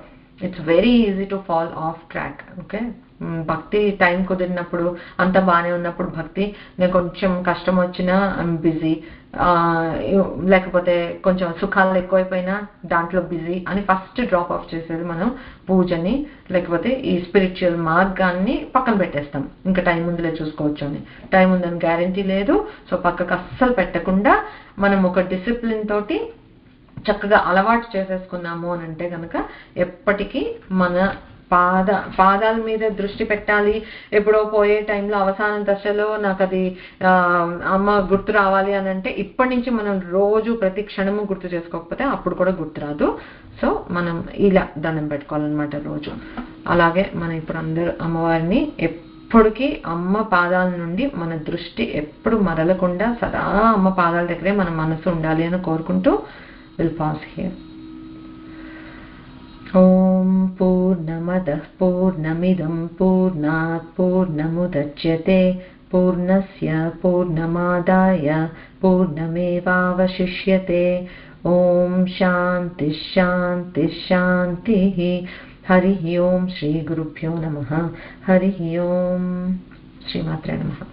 it's very easy to fall of track. Okay, భక్తి టైం కుదిరినప్పుడు, అంత బాగానే ఉన్నప్పుడు భక్తి, నేను కొంచెం కష్టం వచ్చినా ఐఎమ్ బిజీ, లేకపోతే కొంచెం సుఖాలు ఎక్కువైపోయినా దాంట్లో బిజీ అని ఫస్ట్ డ్రాప్ ఆఫ్ చేసేది మనం పూజని, లేకపోతే ఈ స్పిరిచువల్ మార్గాన్ని పక్కన పెట్టేస్తాం. ఇంకా టైం ముందులే చూసుకోవచ్చు అని. టైం ఉందని గ్యారంటీ లేదు. సో పక్కకు అస్సలు పెట్టకుండా మనం ఒక డిసిప్లిన్ తోటి చక్కగా అలవాటు చేసేసుకున్నాము అని అంటే కనుక ఎప్పటికీ మన పాదాల మీద దృష్టి పెట్టాలి. ఎప్పుడో పోయే టైంలో, అవసాన దశలో నాకు అది అమ్మ గుర్తు రావాలి అని అంటే ఇప్పటి నుంచి మనం రోజు ప్రతి క్షణము గుర్తు చేసుకోకపోతే అప్పుడు కూడా గుర్తురాదు. సో మనం ఇలా దండం పెట్టుకోవాలన్నమాట రోజు. అలాగే మనం ఇప్పుడు అందరూ అమ్మవారిని ఎప్పటికీ అమ్మ పాదాల నుండి మన దృష్టి ఎప్పుడు మరలకుండా సదా అమ్మ పాదాల దగ్గరే మన మనసు ఉండాలి అని కోరుకుంటూ we'll pause here. Om Purnamadah Purnamidam Purnat Purnamudachyate Purnasya Purnamadaya Purnamevavashishyate. Om Shanti Shanti Shanti. Harihi Om Shri Gurubhyo Namaha. Harihi Om. Shri Matre Namaha.